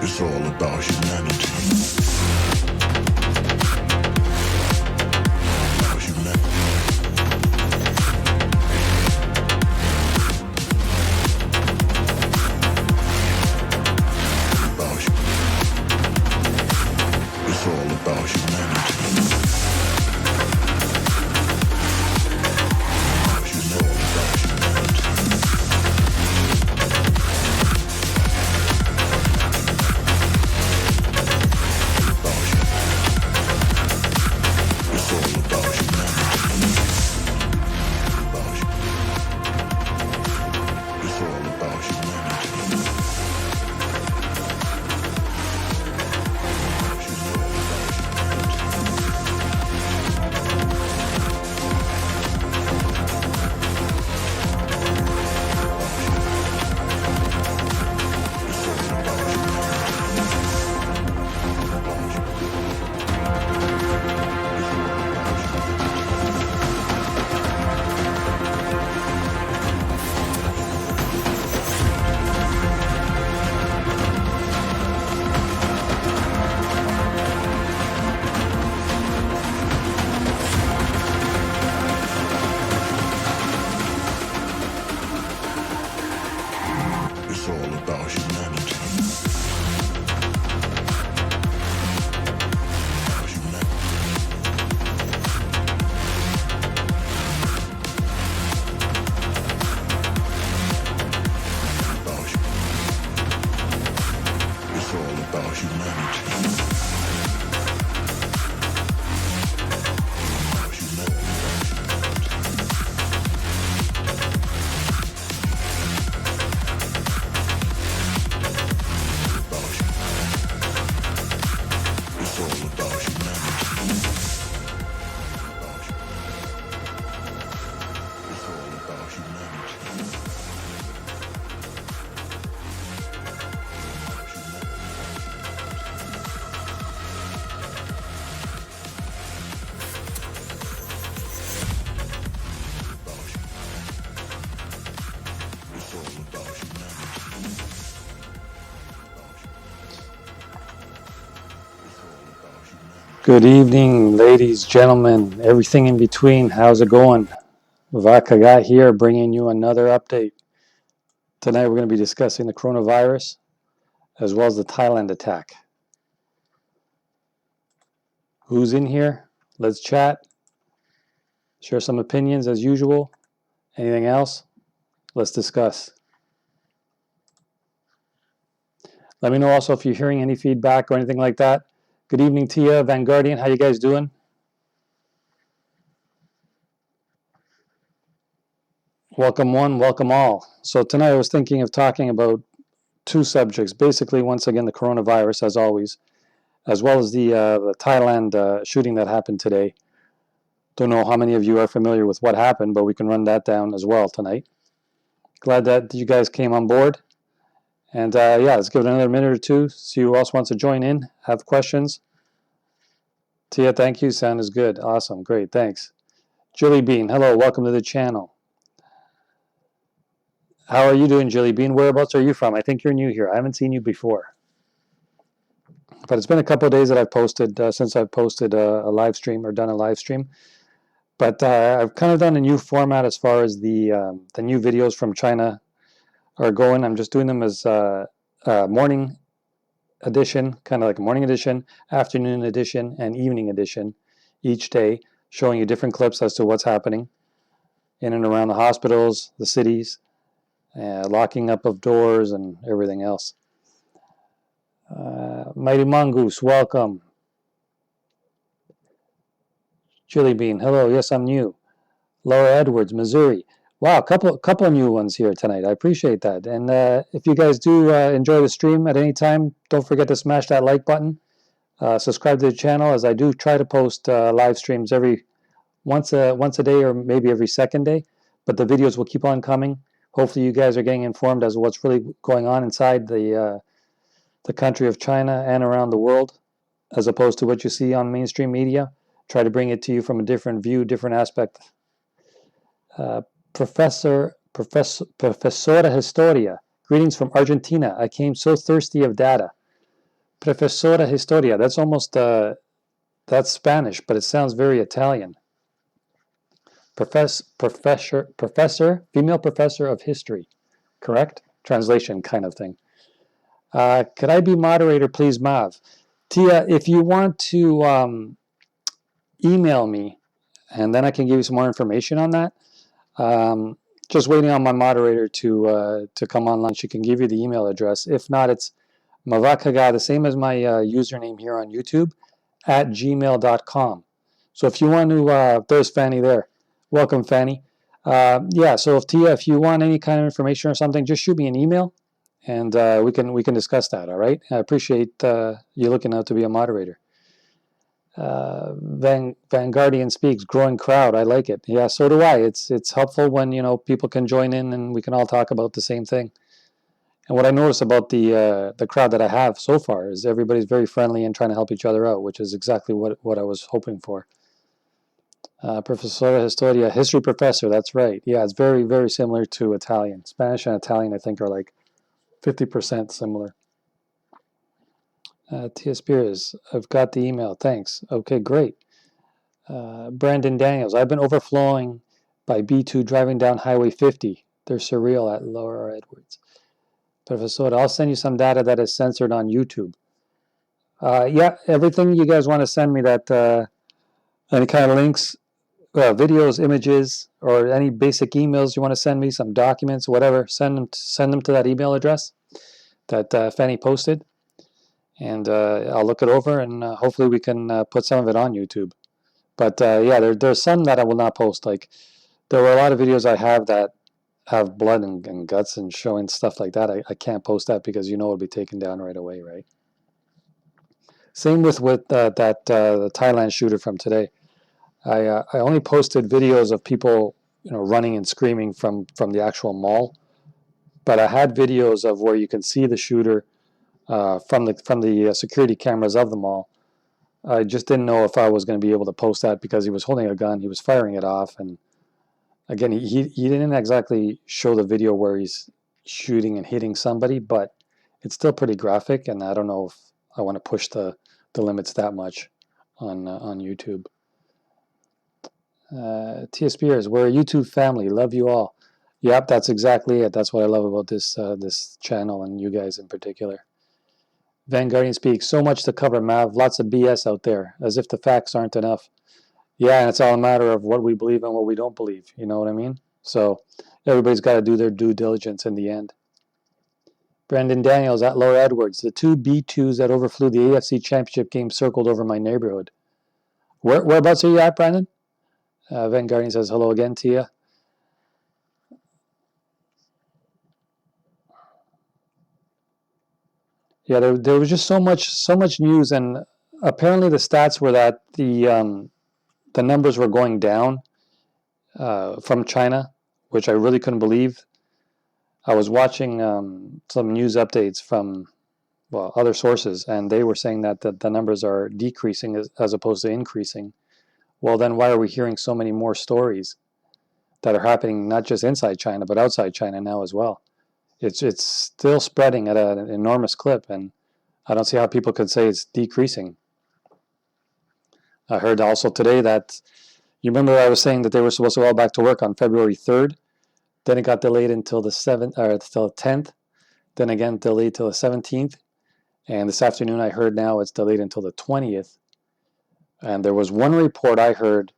It's all about humanity. About humanity. About hu- It's all about humanity. You know about humanity. About hu- It's all about humanity. About hu- It's all about humanity. You know about It's all about humanity. About humanity. About hu- It's all about humanity. About humanity. About hu- It's all about humanity. About hu- It's all about humanity. About hu- It's all about humanity. Good evening, ladies, gentlemen, everything in between. How's it going? Vakagat here, bringing you another update. Tonight we're going to be discussing the coronavirus as well as the Thailand attack. Who's in here? Let's chat. Share some opinions as usual. Anything else? Let's discuss. Let me know also if you're hearing any feedback or anything like that. Good evening, Tia, Vanguardian. How you guys doing? Welcome one, welcome all. So tonight I was thinking of talking about two subjects. Basically, once again, the coronavirus, as always, as well as the Thailand shooting that happened today. Don't know how many of you are familiar with what happened, but we can run that down as well tonight. Glad that you guys came on board. And yeah, let's give it another minute or two. See who else wants to join in, have questions. Tia, thank you. Sound is good. Awesome. Great. Thanks. Julie Bean, hello. Welcome to the channel. How are you doing, Julie Bean? Whereabouts are you from? I think you're new here. I haven't seen you before. But it's been a couple of days that I've posted since I've posted a live stream or done a live stream. But I've kind of done a new format as far as the new videos from China are going. I'm just doing them as morning edition, kind of like a morning edition, afternoon edition, and evening edition each day, showing you different clips as to what's happening in and around the hospitals, the cities, locking up of doors, and everything else. Mighty Mongoose, welcome. Chili Bean, hello. Yes, I'm new. Laura Edwards, Missouri. Wow, couple of new ones here tonight. I appreciate that. And if you guys do enjoy the stream at any time, don't forget to smash that like button. Subscribe to the channel, as I do try to post live streams every once a day or maybe every second day. But the videos will keep on coming. Hopefully, you guys are getting informed as to what's really going on inside the country of China and around the world, as opposed to what you see on mainstream media. Try to bring it to you from a different view, different aspect. Professora Historia. Greetings from Argentina. I came so thirsty of data. Profesora Historia. That's almost, that's Spanish, but it sounds very Italian. Professor, female professor of history. Correct? Translation kind of thing. Could I be moderator, please, Mav? Tia, if you want to email me, and then I can give you some more information on that. Just waiting on my moderator to come online. She can give you the email address. If not, it's mavakaga, the same as my username here on YouTube, at gmail.com. So if you want to, there's Fanny there. Welcome, Fanny. Yeah, so if you want any kind of information or something, just shoot me an email, and we can discuss that. All right. I appreciate you looking out to be a moderator. Vanguardian speaks, growing crowd. I like it. Yeah, so do I. It's helpful when people can join in and we can all talk about the same thing. And what I notice about the crowd that I have so far is everybody's very friendly and trying to help each other out, which is exactly what I was hoping for. Professora Historia, history professor. That's right. Yeah, it's very, very similar to Italian. Spanish and Italian, I think, are like 50% similar. Tia Spears, I've got the email. Thanks. Okay, great. Brandon Daniels, I've been overflowing by B2 driving down Highway 50. They're surreal at Laura Edwards. Professor, I'll send you some data that is censored on YouTube. Yeah, everything you guys want to send me that, any kind of links, videos, images, or any basic emails you want to send me, some documents, whatever, send them to that email address that Fanny posted. And I'll look it over, and hopefully we can put some of it on YouTube. But yeah, there's some that I will not post. Like, there were a lot of videos I have that have blood and guts and showing stuff like that. I can't post that because it'll be taken down right away, right? Same with the Thailand shooter from today. I only posted videos of people running and screaming from the actual mall, but I had videos of where you can see the shooter from the security cameras of the mall. I just didn't know if I was going to be able to post that because he was holding a gun, he was firing it off, and again, he didn't exactly show the video where he's shooting and hitting somebody, but it's still pretty graphic, and I don't know if I want to push the limits that much on YouTube. Tia Spears, we're a YouTube family. Love you all. Yep, that's exactly it. That's what I love about this channel and you guys in particular. Vanguardian speaks, so much to cover, Mav. Lots of BS out there, as if the facts aren't enough. Yeah, and it's all a matter of what we believe and what we don't believe. You know what I mean? So everybody's got to do their due diligence in the end. Brandon Daniels at Laura Edwards. The two B2s that overflew the AFC Championship game circled over my neighborhood. Whereabouts are you at, Brandon? Vanguardian says hello again, Tia. Yeah, there was just so much news, and apparently the stats were that the numbers were going down from China, which I really couldn't believe. I was watching some news updates from other sources, and they were saying that the numbers are decreasing as opposed to increasing. Well, then why are we hearing so many more stories that are happening not just inside China but outside China now as well? It's still spreading at an enormous clip, and I don't see how people could say it's decreasing. I heard also today that, you remember I was saying that they were supposed to go back to work on February 3rd. Then it got delayed until the 7th, or until the 10th. Then again delayed till the 17th. And this afternoon I heard now it's delayed until the 20th. And there was one report I heard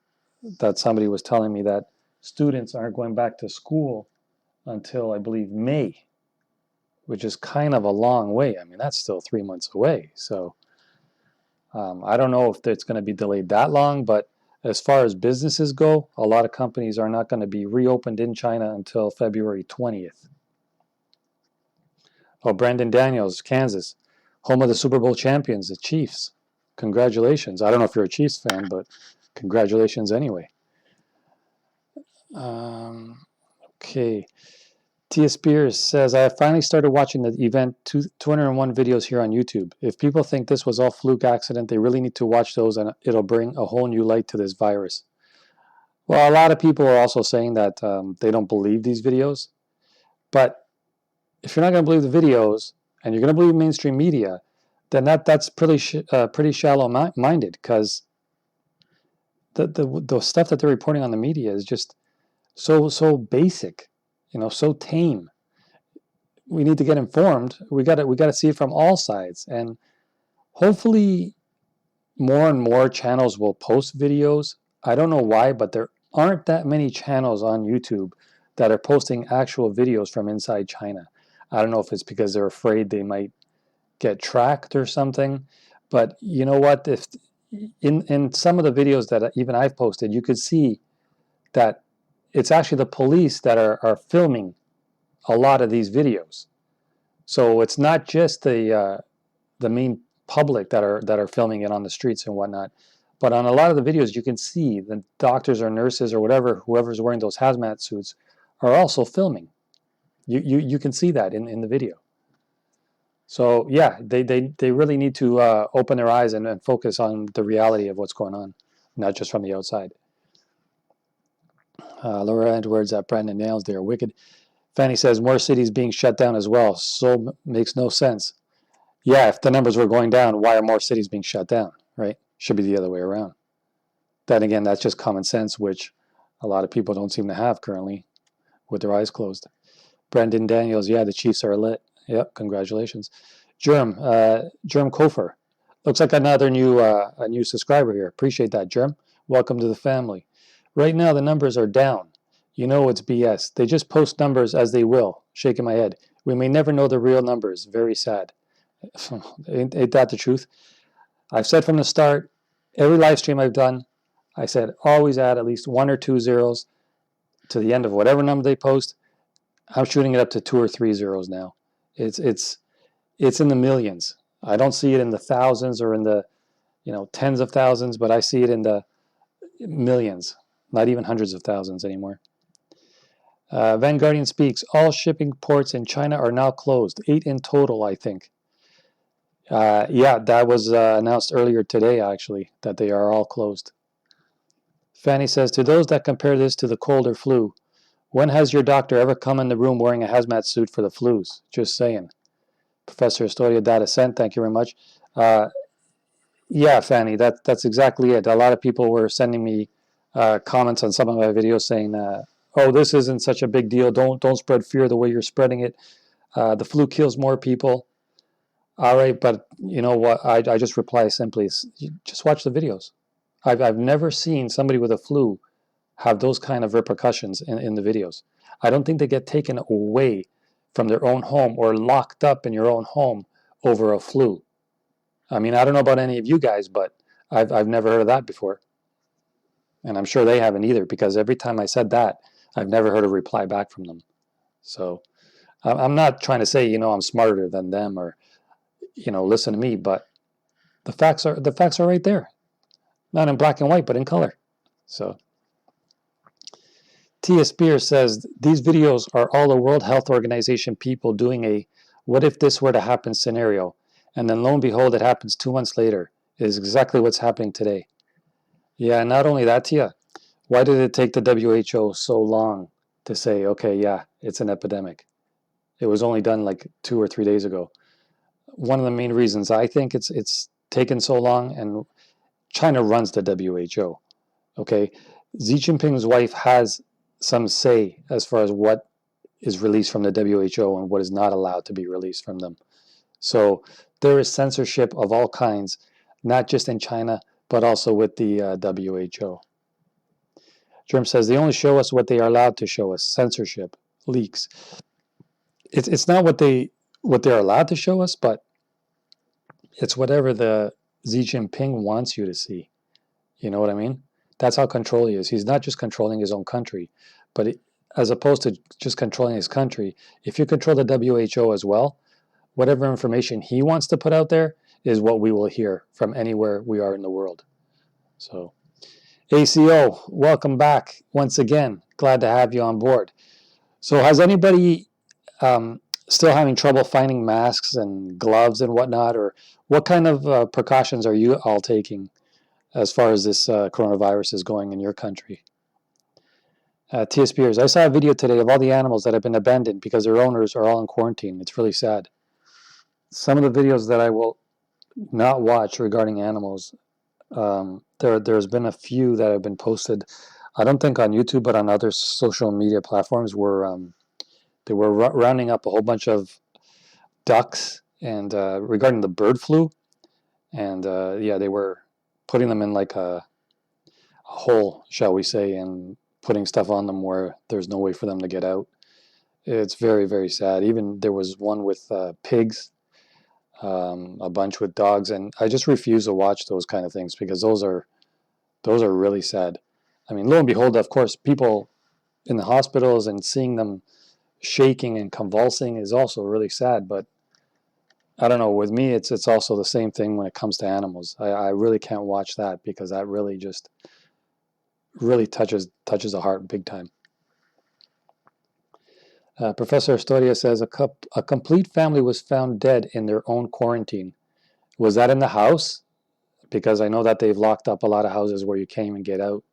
that somebody was telling me that students aren't going back to school until, I believe, May, which is kind of a long way. I mean, that's still 3 months away. So I don't know if it's going to be delayed that long, but as far as businesses go, a lot of companies are not going to be reopened in China until February 20th. Oh, Brandon Daniels, Kansas, home of the Super Bowl champions, the Chiefs. Congratulations. I don't know if you're a Chiefs fan, but congratulations anyway. Okay. Tia Spears says, I have finally started watching the event 201 videos here on YouTube. If people think this was all fluke accident, they really need to watch those, and it'll bring a whole new light to this virus. Well, a lot of people are also saying that they don't believe these videos. But if you're not going to believe the videos and you're going to believe mainstream media, then that's pretty shallow minded, because the stuff that they're reporting on the media is just so basic, so tame. We need to get informed. We got to see it from all sides, and hopefully more and more channels will post videos. I don't know why, but there aren't that many channels on YouTube that are posting actual videos from inside China. I don't know if it's because they're afraid they might get tracked or something, but you know what? If in some of the videos that even I've posted, you could see that it's actually the police that are filming a lot of these videos. So it's not just the main public that are filming it on the streets and whatnot, but on a lot of the videos you can see the doctors or nurses or whoever's wearing those hazmat suits are also filming. You can see that in the video. So yeah, they really need to open their eyes and focus on the reality of what's going on, not just from the outside. Laura Edwards at Brandon Nails, they are wicked. Fanny says more cities being shut down as well. So makes no sense. Yeah, if the numbers were going down, why are more cities being shut down, right? Should be the other way around. Then again, that's just common sense, which a lot of people don't seem to have currently with their eyes closed. Brendan Daniels, yeah, the Chiefs are lit. Yep, congratulations. Germ Kofer. Looks like another a new subscriber here. Appreciate that, Germ. Welcome to the family. Right now, the numbers are down. You know it's BS. They just post numbers as they will. Shaking my head. We may never know the real numbers. Very sad. Ain't that the truth? I've said from the start, every live stream I've done, I said always add at least 1 or 2 zeros to the end of whatever number they post. I'm shooting it up to 2 or 3 zeros now. It's in the millions. I don't see it in the thousands or in the tens of thousands, but I see it in the millions, not even hundreds of thousands anymore. Van Guardian speaks. All shipping ports in China are now closed. 8 in total, I think. Yeah, that was announced earlier today, actually, that they are all closed. Fanny says, to those that compare this to the cold or flu, when has your doctor ever come in the room wearing a hazmat suit for the flus? Just saying. Professor Historia Data Sent, thank you very much. Yeah, Fanny, that's exactly it. A lot of people were sending me comments on some of my videos saying, oh, this isn't such a big deal. Don't spread fear the way you're spreading it. The flu kills more people. All right, but you know what? I just reply simply, just watch the videos. I've never seen somebody with a flu have those kind of repercussions in the videos. I don't think they get taken away from their own home or locked up in your own home over a flu. I mean, I don't know about any of you guys, but I've never heard of that before. And I'm sure they haven't either, because every time I said that, I've never heard a reply back from them. So I'm not trying to say, I'm smarter than them or, listen to me, but the facts are right there. Not in black and white, but in color. So Tia Spears says, these videos are all the World Health Organization people doing a what if this were to happen scenario. And then lo and behold, it happens 2 months later. It is exactly what's happening today. Yeah, not only that, Tia, why did it take the WHO so long to say, okay, yeah, it's an epidemic? It was only done like 2 or 3 days ago. One of the main reasons I think it's taken so long, and China runs the WHO, okay? Xi Jinping's wife has some say as far as what is released from the WHO and what is not allowed to be released from them. So there is censorship of all kinds, not just in China, but also with the WHO. Germ says, they only show us what they are allowed to show us. Censorship, leaks. It's not what they're allowed to show us, but it's whatever the Xi Jinping wants you to see. You know what I mean? That's how control he is. He's not just controlling his own country, but as opposed to just controlling his country, if you control the WHO as well, whatever information he wants to put out there is what we will hear from anywhere we are in the world. So, ACO, welcome back once again. Glad to have you on board. So, has anybody still having trouble finding masks and gloves and whatnot, or what kind of precautions are you all taking as far as this coronavirus is going in your country? Tia Spears, I saw a video today of all the animals that have been abandoned because their owners are all in quarantine. It's really sad. Some of the videos that I will not watch regarding animals. There's been a few that have been posted. I don't think on YouTube, but on other social media platforms where they were rounding up a whole bunch of ducks and regarding the bird flu, and yeah, they were putting them in like a hole, shall we say, and putting stuff on them where there's no way for them to get out. It's very, very sad. Even there was one with pigs, a bunch with dogs, and I just refuse to watch those kind of things because those are really sad. I mean, lo and behold, of course, people in the hospitals and seeing them shaking and convulsing is also really sad. But I don't know. With me, it's also the same thing when it comes to animals. I really can't watch that because that really just really touches the heart big time. Professor Astoria says a complete family was found dead in their own quarantine. Was that in the house? Because I know that they've locked up a lot of houses where you can't even get out.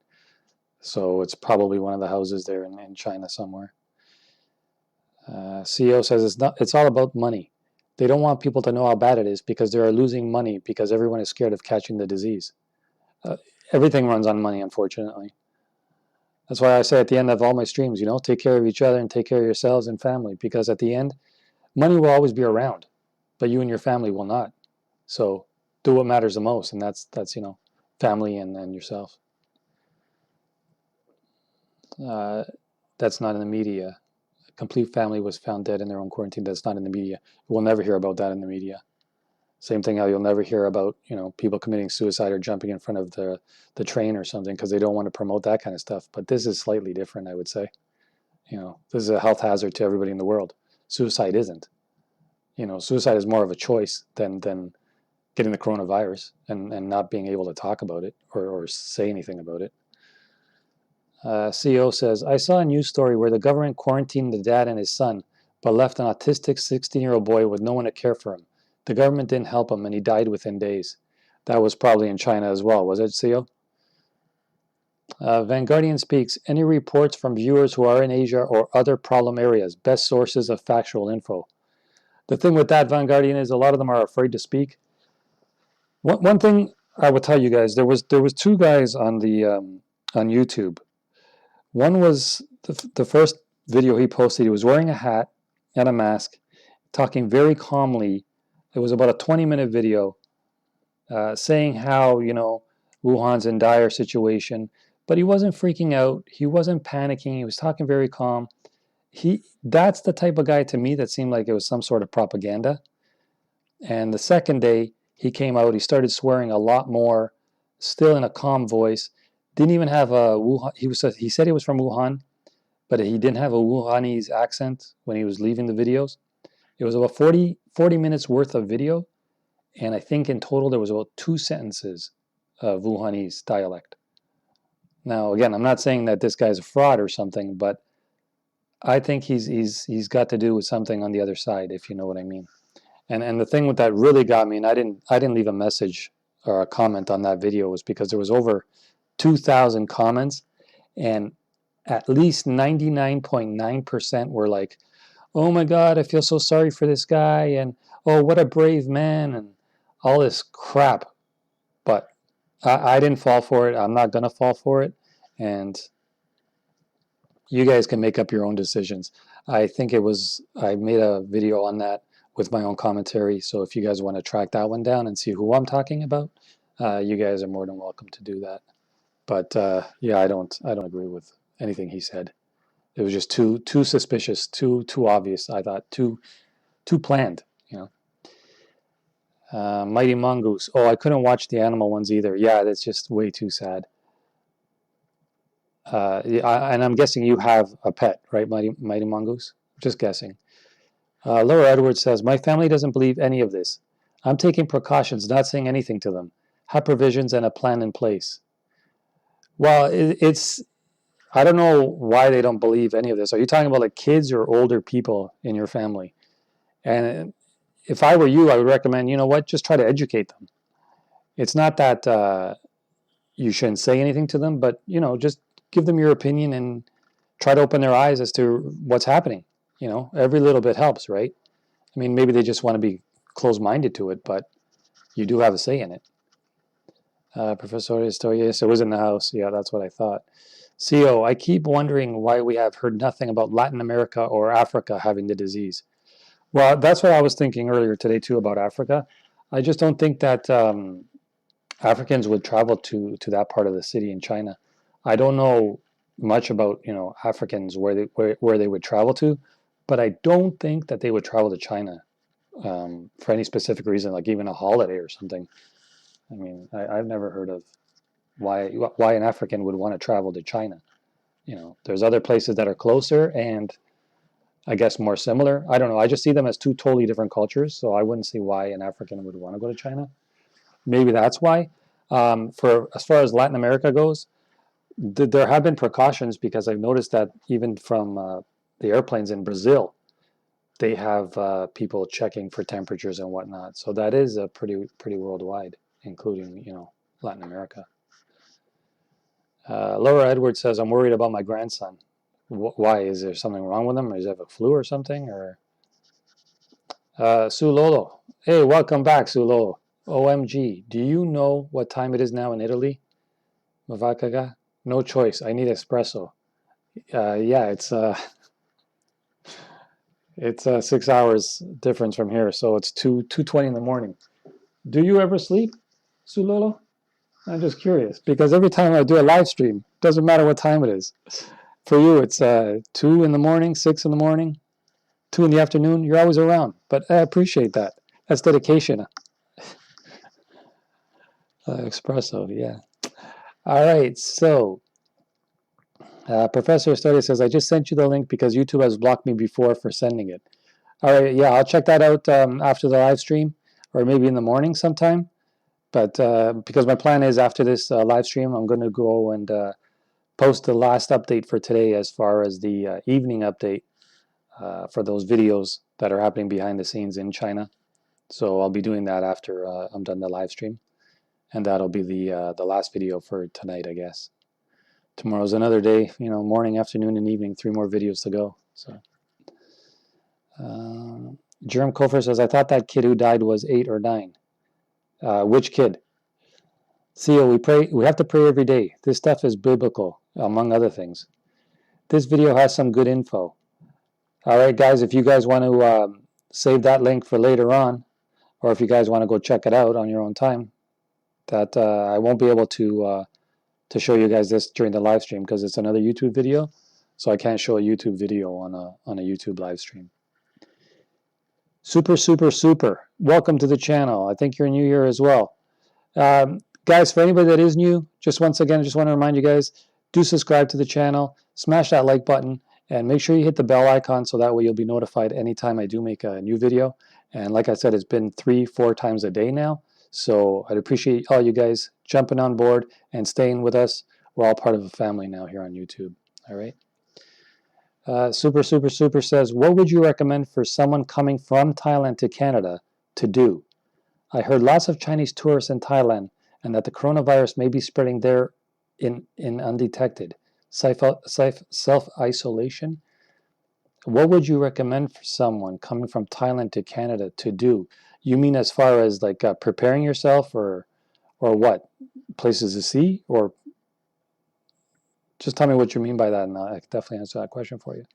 So it's probably one of the houses there in China somewhere. CEO says it's all about money. They don't want people to know how bad it is because they are losing money because everyone is scared of catching the disease. Everything runs on money, unfortunately. That's why I say at the end of all my streams, take care of each other and take care of yourselves and family, because at the end, money will always be around, but you and your family will not. So do what matters the most, and that's family and yourself. That's not in the media. A complete family was found dead in their own quarantine. That's not in the media. We'll never hear about that in the media. Same thing how you'll never hear about people committing suicide or jumping in front of the train or something because they don't want to promote that kind of stuff. But this is slightly different, I would say. This is a health hazard to everybody in the world. Suicide isn't. Suicide is more of a choice than getting the coronavirus and not being able to talk about it or say anything about it. CEO says, I saw a news story where the government quarantined the dad and his son, but left an autistic 16-year-old boy with no one to care for him. The government didn't help him, and he died within days. That was probably in China as well, was it, CEO? Vanguardian speaks, any reports from viewers who are in Asia or other problem areas, best sources of factual info. The thing with that, Vanguardian, is a lot of them are afraid to speak. One thing I will tell you guys, there was two guys on the on YouTube. One was the first video he posted. He was wearing a hat and a mask, talking very calmly. It was about a 20-minute video saying how, Wuhan's in dire situation, but he wasn't freaking out. He wasn't panicking. He was talking very calm. That's the type of guy to me that seemed like it was some sort of propaganda. And the second day he came out, he started swearing a lot more, still in a calm voice. Didn't even have a Wuhan. He said he was from Wuhan, but he didn't have a Wuhanese accent when he was leaving the videos. It was about 40 minutes worth of video, and I think in total there was about 2 sentences of Wuhanese dialect. Now, again, I'm not saying that this guy's a fraud or something, but I think he's got to do with something on the other side, if you know what I mean. And the thing with that really got me, and I didn't leave a message or a comment on that video, was because there was over 2,000 comments, and at least 99.9% were like, oh my God, I feel so sorry for this guy, and oh, what a brave man, and all this crap. But I didn't fall for it. I'm not going to fall for it. And you guys can make up your own decisions. I made a video on that with my own commentary. So if you guys want to track that one down and see who I'm talking about, you guys are more than welcome to do that. But yeah, I don't agree with anything he said. It was just too suspicious, too obvious. I thought too planned. Mighty Mongoose. Oh, I couldn't watch the animal ones either. Yeah, that's just way too sad. And I'm guessing you have a pet, right, Mighty Mongoose? Just guessing. Laura Edwards says, my family doesn't believe any of this. I'm taking precautions, not saying anything to them. Have provisions and a plan in place. Well, I don't know why they don't believe any of this. Are you talking about like kids or older people in your family? And if I were you, I would recommend, just try to educate them. It's not that you shouldn't say anything to them, but, just give them your opinion and try to open their eyes as to what's happening. Every little bit helps, right? I mean, maybe they just want to be closed-minded to it, but you do have a say in it. Professor Historias, it was in the house. Yeah, that's what I thought. CO, I keep wondering why we have heard nothing about Latin America or Africa having the disease. Well, that's what I was thinking earlier today too about Africa. I just don't think that Africans would travel to that part of the city in China. I don't know much about Africans where they would travel to, but I don't think that they would travel to China for any specific reason, like even a holiday or something. I mean, I've never heard of why an African would want to travel to China. There's other places that are closer and I guess more similar. I don't know. I just see them as two totally different cultures, so I wouldn't see why an African would want to go to China. Maybe that's why. For as far as Latin America goes, there have been precautions because I've noticed that even from the airplanes in Brazil, they have people checking for temperatures and whatnot. So that is a pretty worldwide, including Latin America. Laura Edwards says, "I'm worried about my grandson. Why? Is there something wrong with him? Or does he have a flu or something?" Or Sue Lolo, hey, welcome back, Sue Lolo. OMG, do you know what time it is now in Italy? Mavakaga? No choice. I need espresso. Yeah, it's 6 hours difference from here, so it's 2:20 in the morning. Do you ever sleep, Sulolo? I'm just curious because every time I do a live stream, doesn't matter what time it is. For you, it's 2 in the morning, 6 in the morning, 2 in the afternoon. You're always around, but I appreciate that. That's dedication. Espresso, yeah. All right, so Professor Study says, I just sent you the link because YouTube has blocked me before for sending it. All right, yeah, I'll check that out after the live stream or maybe in the morning sometime. But because my plan is after this live stream, I'm going to go and post the last update for today as far as the evening update for those videos that are happening behind the scenes in China. So I'll be doing that after I'm done the live stream. And that'll be the last video for tonight, I guess. Tomorrow's another day, morning, afternoon, and evening, 3 more videos to go. So, Jerem Kofer says, I thought that kid who died was 8 or 9. Which kid? Theo, we have to pray every day. This stuff is biblical, among other things. This video has some good info. All right, guys, if you guys want to save that link for later on, or if you guys want to go check it out on your own time, that I won't be able to show you guys this during the live stream because it's another YouTube video, so I can't show a YouTube video on a YouTube live stream. Super, super, super. Welcome to the channel. I think you're new here as well. Guys, for anybody that is new, just once again, I just want to remind you guys, do subscribe to the channel, smash that like button, and make sure you hit the bell icon so that way you'll be notified anytime I do make a new video. And like I said, it's been 3-4 times a day now. So I'd appreciate all you guys jumping on board and staying with us. We're all part of a family now here on YouTube. All right. Super, super, super says, what would you recommend for someone coming from Thailand to Canada to do? I heard lots of Chinese tourists in Thailand and that the coronavirus may be spreading there in undetected. Self-isolation? What would you recommend for someone coming from Thailand to Canada to do? You mean as far as like preparing yourself or what? Places to see? Or just tell me what you mean by that and I can definitely answer that question for you.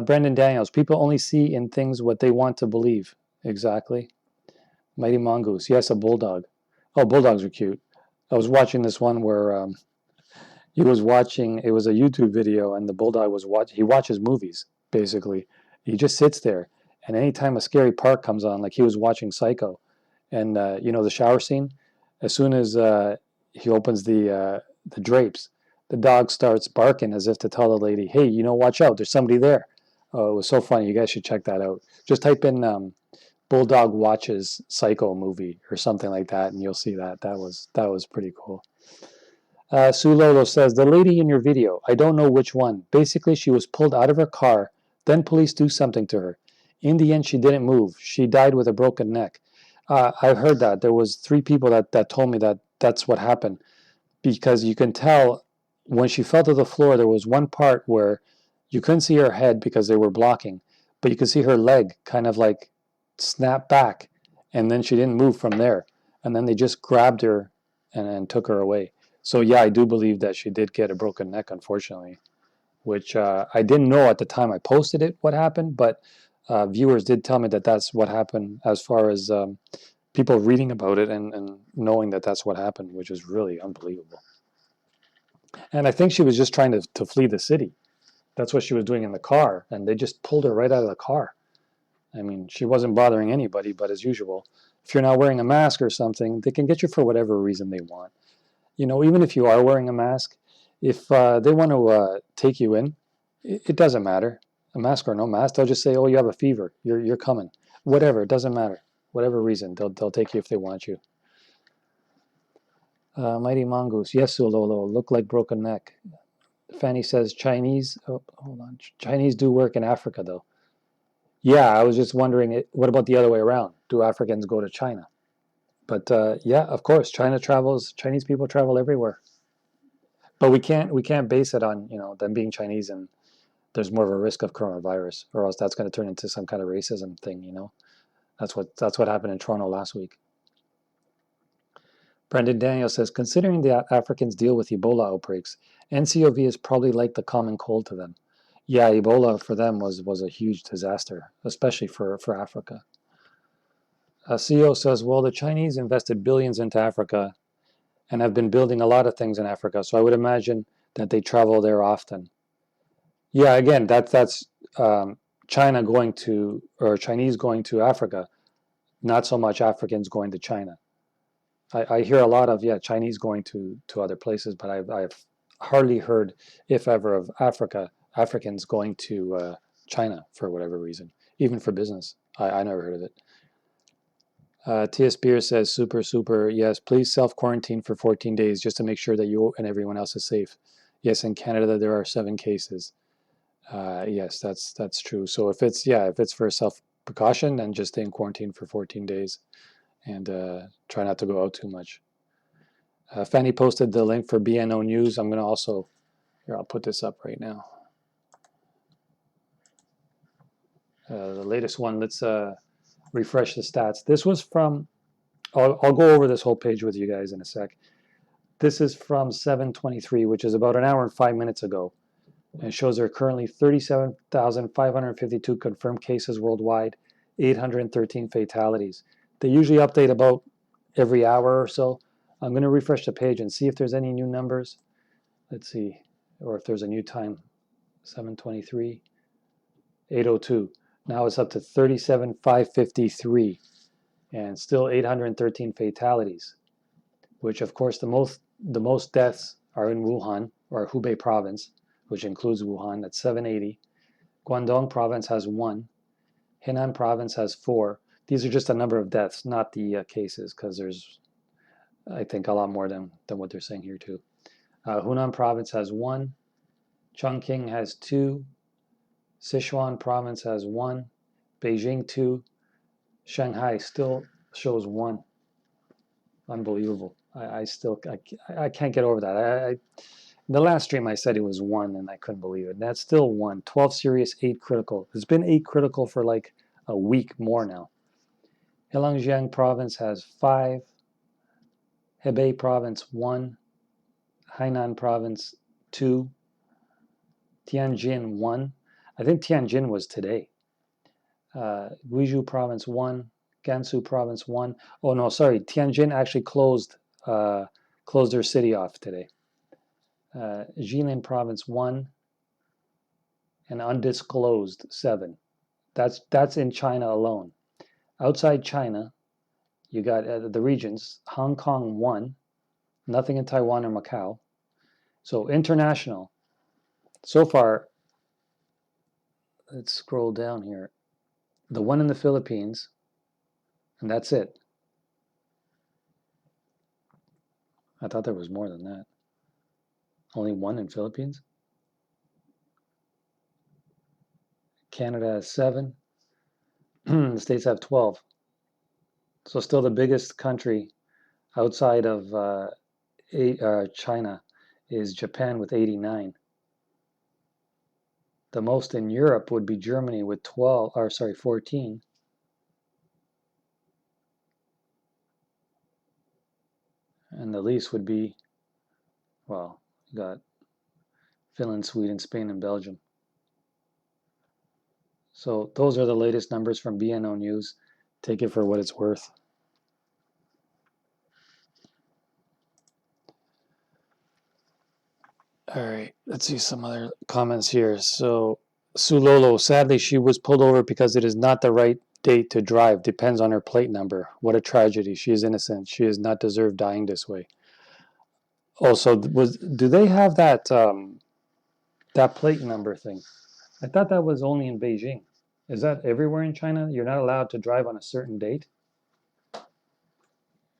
Brandon Daniels, people only see in things what they want to believe. Exactly. Mighty Mongoose, yes, a bulldog. Oh, bulldogs are cute. I was watching this one where he was watching, it was a YouTube video and the bulldog was he watches movies, basically. He just sits there. And anytime a scary part comes on, like he was watching Psycho, and the shower scene, as soon as he opens the drapes, the dog starts barking as if to tell the lady, hey, watch out, there's somebody there. Oh, it was so funny. You guys should check that out. Just type in Bulldog watches Psycho movie or something like that, and you'll see that. That was pretty cool. Sue Lolo says, the lady in your video, I don't know which one. Basically, she was pulled out of her car, then police do something to her. In the end, she didn't move. She died with a broken neck. I heard that. There was 3 people that told me that that's what happened. Because you can tell when she fell to the floor, there was one part where you couldn't see her head because they were blocking. But you could see her leg kind of like snap back. and then she didn't move from there. And then they just grabbed her and took her away. So yeah, I do believe that she did get a broken neck, unfortunately, which I didn't know at the time I posted it what happened, but viewers did tell me that that's what happened as far as people reading about it and knowing that that's what happened, which is really unbelievable. And I think she was just trying to flee the city. That's what she was doing in the car, and they just pulled her right out of the car. I mean, she wasn't bothering anybody, but as usual, if you're not wearing a mask or something, they can get you for whatever reason they want. You know, even if you are wearing a mask, if they want to take you in, it doesn't matter. A mask or no mask, they'll just say, "Oh, you have a fever. You're coming." Whatever, it doesn't matter. Whatever reason, they'll take you if they want you. Mighty Mongoose, yes, Ulolo, look like broken neck. Fanny says Chinese. Oh, hold on. Chinese do work in Africa, though. Yeah, I was just wondering, what about the other way around? Do Africans go to China? But yeah, of course, China travels. Chinese people travel everywhere. But we can't base it on them being Chinese and there's more of a risk of coronavirus, or else that's going to turn into some kind of racism thing. That's what happened in Toronto last week. Brendan Daniel says, considering the Africans deal with Ebola outbreaks, NCOV is probably like the common cold to them. Yeah, Ebola for them was a huge disaster, especially for Africa. CEO says, well, the Chinese invested billions into Africa and have been building a lot of things in Africa, so I would imagine that they travel there often. Yeah, again, that's China going to, or Chinese going to Africa, not so much Africans going to China. I hear a lot of, yeah, Chinese going to other places, but I've hardly heard, if ever, of Africans going to China for whatever reason, even for business. I never heard of it. T.S. Beer says, super, super, yes, please self-quarantine for 14 days just to make sure that you and everyone else is safe. Yes, in Canada there are 7 cases. Yes, that's true. So if it's for self precaution, then just stay in quarantine for 14 days and try not to go out too much. Fanny posted the link for BNO News. I'm going to also, here, I'll put this up right now. The latest one, let's refresh the stats. This was from, I'll go over this whole page with you guys in a sec. This is from 7:23, which is about an hour and 5 minutes ago. And shows there are currently 37,552 confirmed cases worldwide, 813 fatalities. They usually update about every hour or so. I'm going to refresh the page and see if there's any new numbers. Let's see, or if there's a new time. 7:23, 8:02. Now it's up to 37,553 and still 813 fatalities, which of course the most deaths are in Wuhan or Hubei province, which includes Wuhan, at 780. Guangdong province has 1. Henan province has 4. These are just a number of deaths, not the cases, because there's, I think, a lot more than what they're saying here too. Hunan province has 1. Chongqing has 2. Sichuan province has 1. Beijing 2. Shanghai still shows 1. Unbelievable. I can't get over that. The last stream I said it was 1 and I couldn't believe it. That's still 1. 12 serious, 8 critical. It's been 8 critical for like a week more now. Heilongjiang province has 5. Hebei province 1. Hainan province 2. Tianjin 1. I think Tianjin was today. Guizhou province 1. Gansu province 1. Oh no, sorry. Tianjin actually closed their city off today. Jilin province 1. And undisclosed 7. That's in China alone. Outside China, you got the regions. Hong Kong 1. Nothing in Taiwan or Macau. So international. So far, let's scroll down here. The 1 in the Philippines, and that's it. I thought there was more than that. Only 1 in Philippines. Canada has 7. The States have 12. So still the biggest country outside of China is Japan with 89. The most in Europe would be Germany with 14. And the least would be, well, you got Finland, Sweden, Spain, and Belgium. So those are the latest numbers from BNO News. Take it for what it's worth. All right, let's see some other comments here. So Sulolo, sadly, she was pulled over because it is not the right date to drive. Depends on her plate number. What a tragedy. She is innocent. She has not deserved dying this way. Also, do they have that plate number thing? I thought that was only in Beijing. Is that everywhere in China? You're not allowed to drive on a certain date?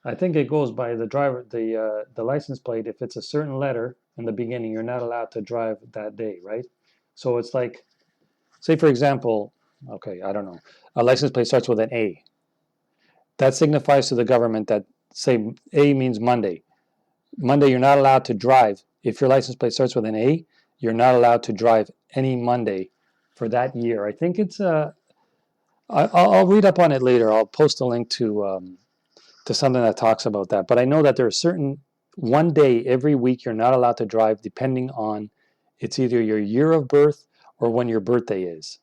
I think it goes by the license plate. If it's a certain letter in the beginning, you're not allowed to drive that day, right? So it's like, say for example, okay, I don't know, a license plate starts with an A. That signifies to the government that, say A means Monday. Monday, you're not allowed to drive. If your license plate starts with an A, you're not allowed to drive any Monday for that year. I think it's I'll read up on it later. I'll post a link to something that talks about that. But I know that there are certain one day every week you're not allowed to drive, depending on it's either your year of birth or when your birthday is.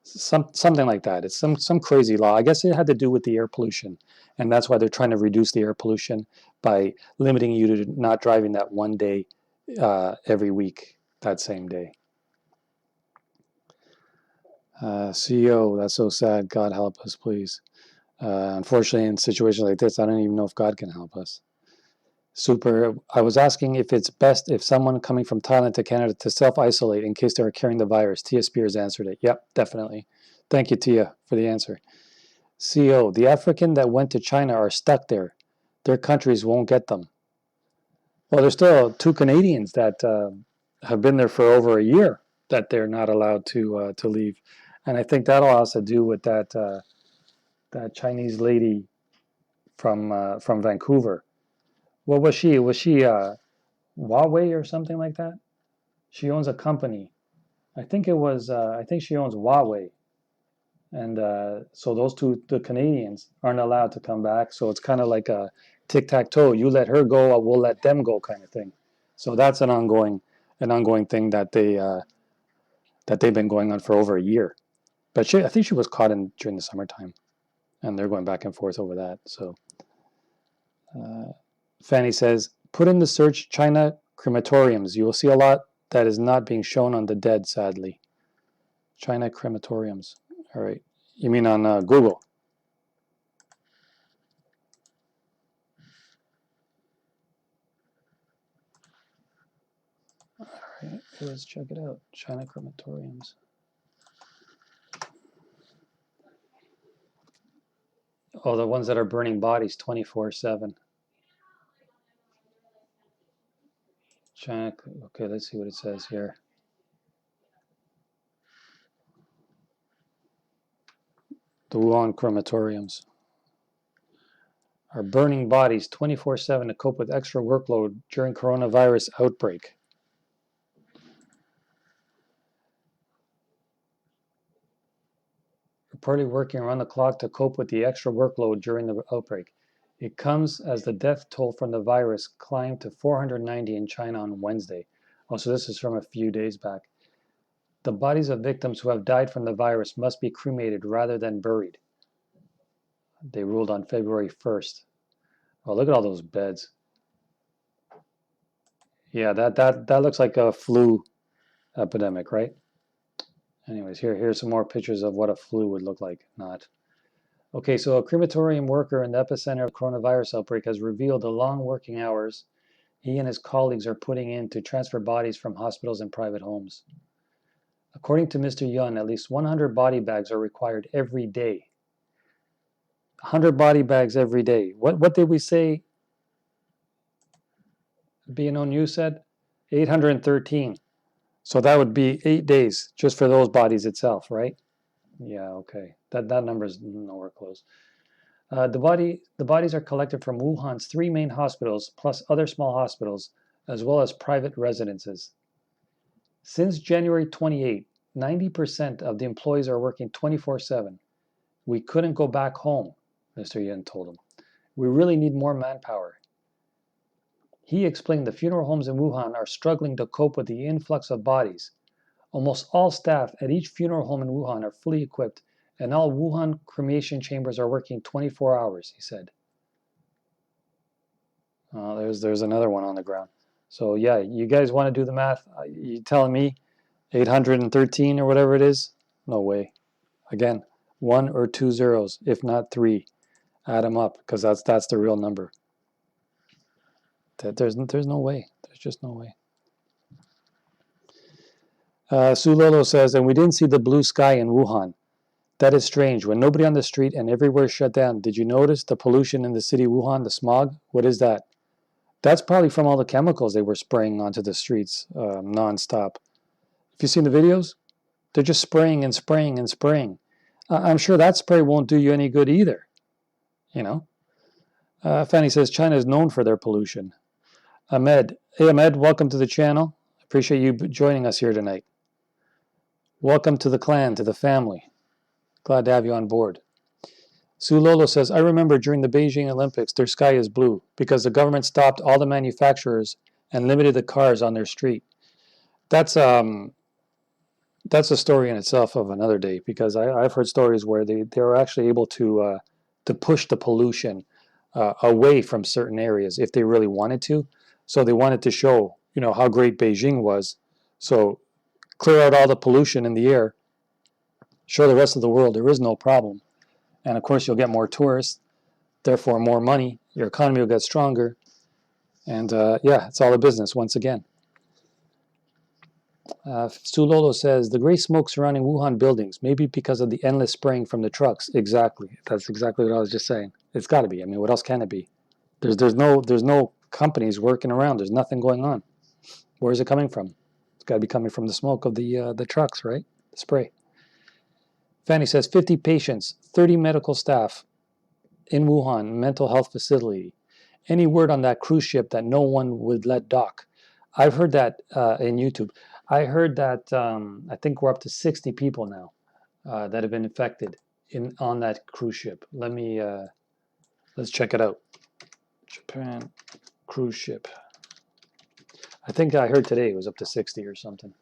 Something like that. It's some crazy law. I guess it had to do with the air pollution, and that's why they're trying to reduce the air pollution by limiting you to not driving that one day every week, that same day. CEO, that's so sad. God help us, please. Unfortunately, in situations like this, I don't even know if God can help us. Super. I was asking if it's best if someone coming from Thailand to Canada to self-isolate in case they are carrying the virus. Tia Spears answered it. Yep, definitely. Thank you, Tia, for the answer. CO, the African that went to China are stuck there. Their countries won't get them. Well, there's still 2 Canadians that have been there for over a year that they're not allowed to leave, and I think that'll also do with that Chinese lady from Vancouver. What was she? Was she Huawei or something like that? She owns a company. I think it was. I think she owns Huawei, and so those the Canadians aren't allowed to come back. So it's kind of like a tic-tac-toe. You let her go, we'll let them go, kind of thing. So that's an ongoing thing that they've been going on for over a year. But I think she was caught during the summertime, and they're going back and forth over that. So Fanny says, put in the search China crematoriums. You will see a lot that is not being shown on the dead, sadly. China crematoriums. All right. You mean on Google? All right. Let's check it out. China crematoriums. Oh, the ones that are burning bodies 24/7. China. Okay, let's see what it says here. The Wuhan crematoriums are burning bodies 24/7 to cope with extra workload during coronavirus outbreak. Reportedly working around the clock to cope with the extra workload during the outbreak. It comes as the death toll from the virus climbed to 490 in China on Wednesday. Oh, so this is from a few days back. The bodies of victims who have died from the virus must be cremated rather than buried. They ruled on February 1st. Oh, look at all those beds. Yeah, that looks like a flu epidemic, right? Anyways, here's some more pictures of what a flu would look like. Not. Okay, so a crematorium worker in the epicenter of the coronavirus outbreak has revealed the long working hours he and his colleagues are putting in to transfer bodies from hospitals and private homes. According to Mr. Yun, at least 100 body bags are required every day. 100 body bags every day. What did we say? BNO News said 813. So that would be 8 days just for those bodies itself, right? Yeah, okay. That number is nowhere close. The bodies are collected from Wuhan's 3 main hospitals, plus other small hospitals, as well as private residences. Since January 28, 90% of the employees are working 24/7. We couldn't go back home, Mr. Yin told him. We really need more manpower. He explained the funeral homes in Wuhan are struggling to cope with the influx of bodies. Almost all staff at each funeral home in Wuhan are fully equipped, and all Wuhan cremation chambers are working 24 hours, he said. There's another one on the ground. So yeah, you guys want to do the math? You telling me 813 or whatever it is? No way. Again, 1 or 2 zeros, if not 3. Add them up, because that's the real number. There's no way. There's just no way. Sue Lolo says, and we didn't see the blue sky in Wuhan. That is strange. When nobody on the street and everywhere shut down, did you notice the pollution in the city Wuhan, the smog? What is that? That's probably from all the chemicals they were spraying onto the streets nonstop. If you've seen the videos, they're just spraying and spraying and spraying. I'm sure that spray won't do you any good either. You know. Fanny says China is known for their pollution. Ahmed. Hey, Ahmed, welcome to the channel. Appreciate you joining us here tonight. Welcome to the clan, to the family. Glad to have you on board. Sue Lolo says, I remember during the Beijing Olympics, their sky is blue because the government stopped all the manufacturers and limited the cars on their street. That's a story in itself of another day, because I've heard stories where they were actually able to push the pollution away from certain areas if they really wanted to. So they wanted to show, you know, how great Beijing was. So clear out all the pollution in the air, show the rest of the world there is no problem. And of course, you'll get more tourists, therefore more money. Your economy will get stronger. And yeah, it's all a business once again. Stu Lolo says, the gray smoke surrounding Wuhan buildings, maybe because of the endless spraying from the trucks. Exactly. That's exactly what I was just saying. It's got to be. I mean, what else can it be? There's no companies working around. There's nothing going on. Where is it coming from? It's got to be coming from the smoke of the trucks, right? The spray. Fanny says 50 patients, 30 medical staff in Wuhan mental health facility. Any word on that cruise ship that no one would let dock? I've heard that in YouTube. I heard that I think we're up to 60 people now that have been infected on that cruise ship. Let's check it out. Japan cruise ship. I think I heard today it was up to 60 or something.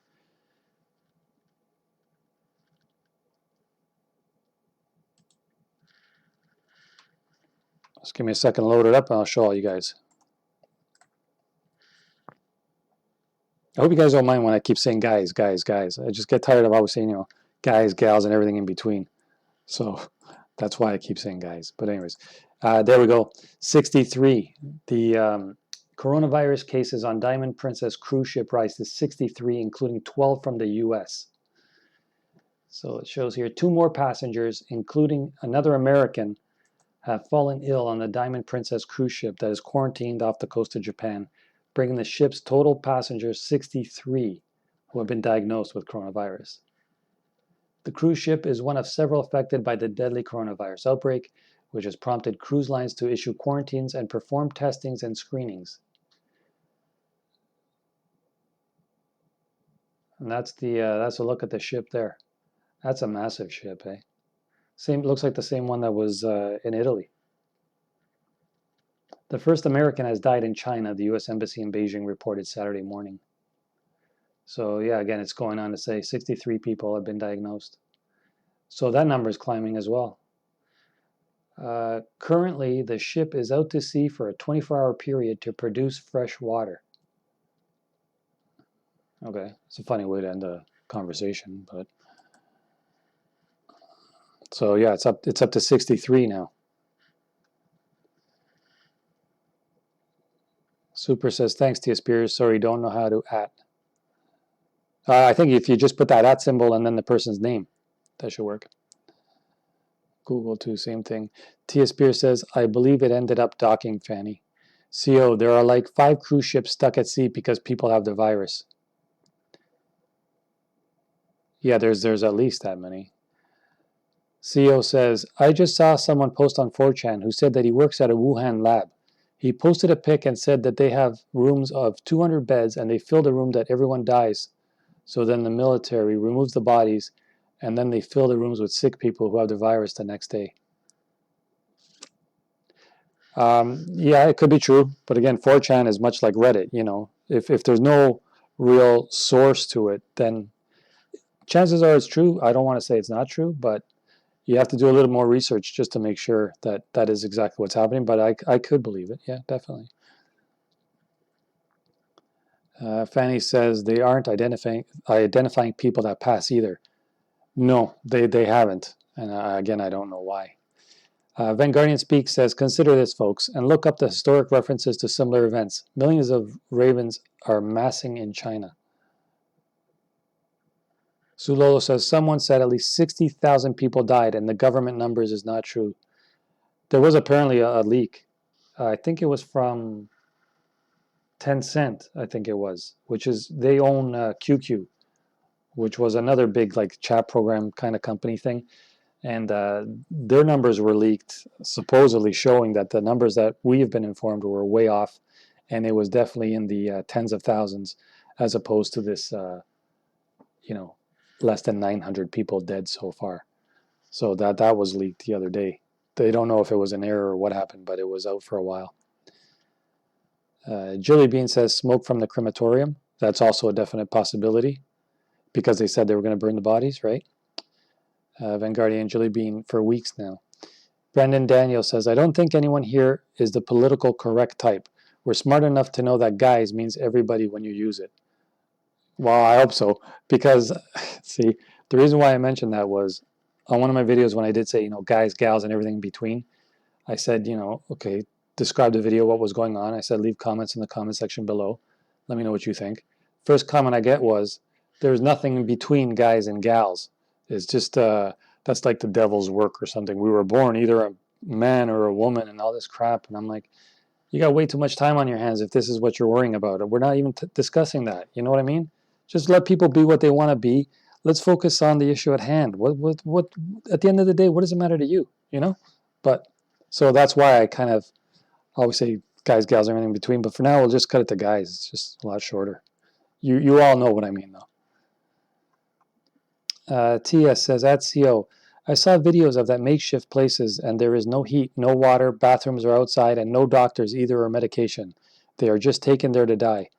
Just give me a second to load it up and I'll show all you guys. I hope you guys don't mind when I keep saying guys, guys, guys. I just get tired of always saying, you know, guys, gals, and everything in between. So that's why I keep saying guys. But anyways, there we go. 63. The coronavirus cases on Diamond Princess cruise ship rise to 63, including 12 from the U.S. So it shows here 2 more passengers, including another American, have fallen ill on the Diamond Princess cruise ship that is quarantined off the coast of Japan, bringing the ship's total passengers 63 who have been diagnosed with coronavirus. The cruise ship is one of several affected by the deadly coronavirus outbreak, which has prompted cruise lines to issue quarantines and perform testings and screenings. And that's a look at the ship there. That's a massive ship, eh? Looks like the same one that was in Italy. The first American has died in China, the U.S. Embassy in Beijing reported Saturday morning. So yeah, again, it's going on to say 63 people have been diagnosed. So that number is climbing as well. Currently, the ship is out to sea for a 24-hour period to produce fresh water. Okay, it's a funny way to end a conversation, but... So yeah, it's up to 63 now. Super says, thanks, Tia Spears. Sorry, don't know how to @ I think if you just put that @ symbol and then the person's name, that should work. Google too, same thing. Tia Spears says, I believe it ended up docking, Fanny. CO, there are like 5 cruise ships stuck at sea because people have the virus. Yeah, there's at least that many. CO says, I just saw someone post on 4chan who said that he works at a Wuhan lab. He posted a pic and said that they have rooms of 200 beds and they fill the room that everyone dies. So then the military removes the bodies and then they fill the rooms with sick people who have the virus the next day. Yeah, it could be true, but again, 4chan is much like Reddit. If there's no real source to it, then chances are it's true. I don't want to say it's not true, but you have to do a little more research just to make sure that that is exactly what's happening. But I could believe it. Yeah, definitely. Fanny says they aren't identifying people that pass either. No, they haven't. And again, I don't know why. Vanguardian Speaks says, consider this, folks, and look up the historic references to similar events. Millions of ravens are massing in China. Sulolo says, someone said at least 60,000 people died, and the government numbers is not true. There was apparently a leak. I think it was from Tencent, I think it was, which is, they own QQ, which was another big like chat program kind of company thing. And their numbers were leaked, supposedly showing that the numbers that we have been informed were way off, and it was definitely in the tens of thousands, as opposed to this, less than 900 people dead so far. So that was leaked the other day. They don't know if it was an error or what happened, but it was out for a while. Julie Bean says smoke from the crematorium. That's also a definite possibility, because they said they were going to burn the bodies, right? Vanguardian Julie Bean for weeks now. Brandon Daniel says, I don't think anyone here is the political correct type. We're smart enough to know that guys means everybody when you use it. Well, I hope so, because, see, the reason why I mentioned that was on one of my videos when I did say, guys, gals, and everything in between, I said, okay, describe the video, what was going on. I said, leave comments in the comment section below. Let me know what you think. First comment I get was, there's nothing in between guys and gals. It's just, that's like the devil's work or something. We were born either a man or a woman and all this crap. And I'm like, you got way too much time on your hands if this is what you're worrying about. We're not even discussing that. You know what I mean? Just let people be what they want to be. Let's focus on the issue at hand. What, at the end of the day, what does it matter to you? But, so that's why I kind of always say guys, gals, everything in between. But for now, we'll just cut it to guys. It's just a lot shorter. You all know what I mean, though. TS says, at CO, I saw videos of that makeshift places, and there is no heat, no water, bathrooms are outside, and no doctors either or medication. They are just taken there to die.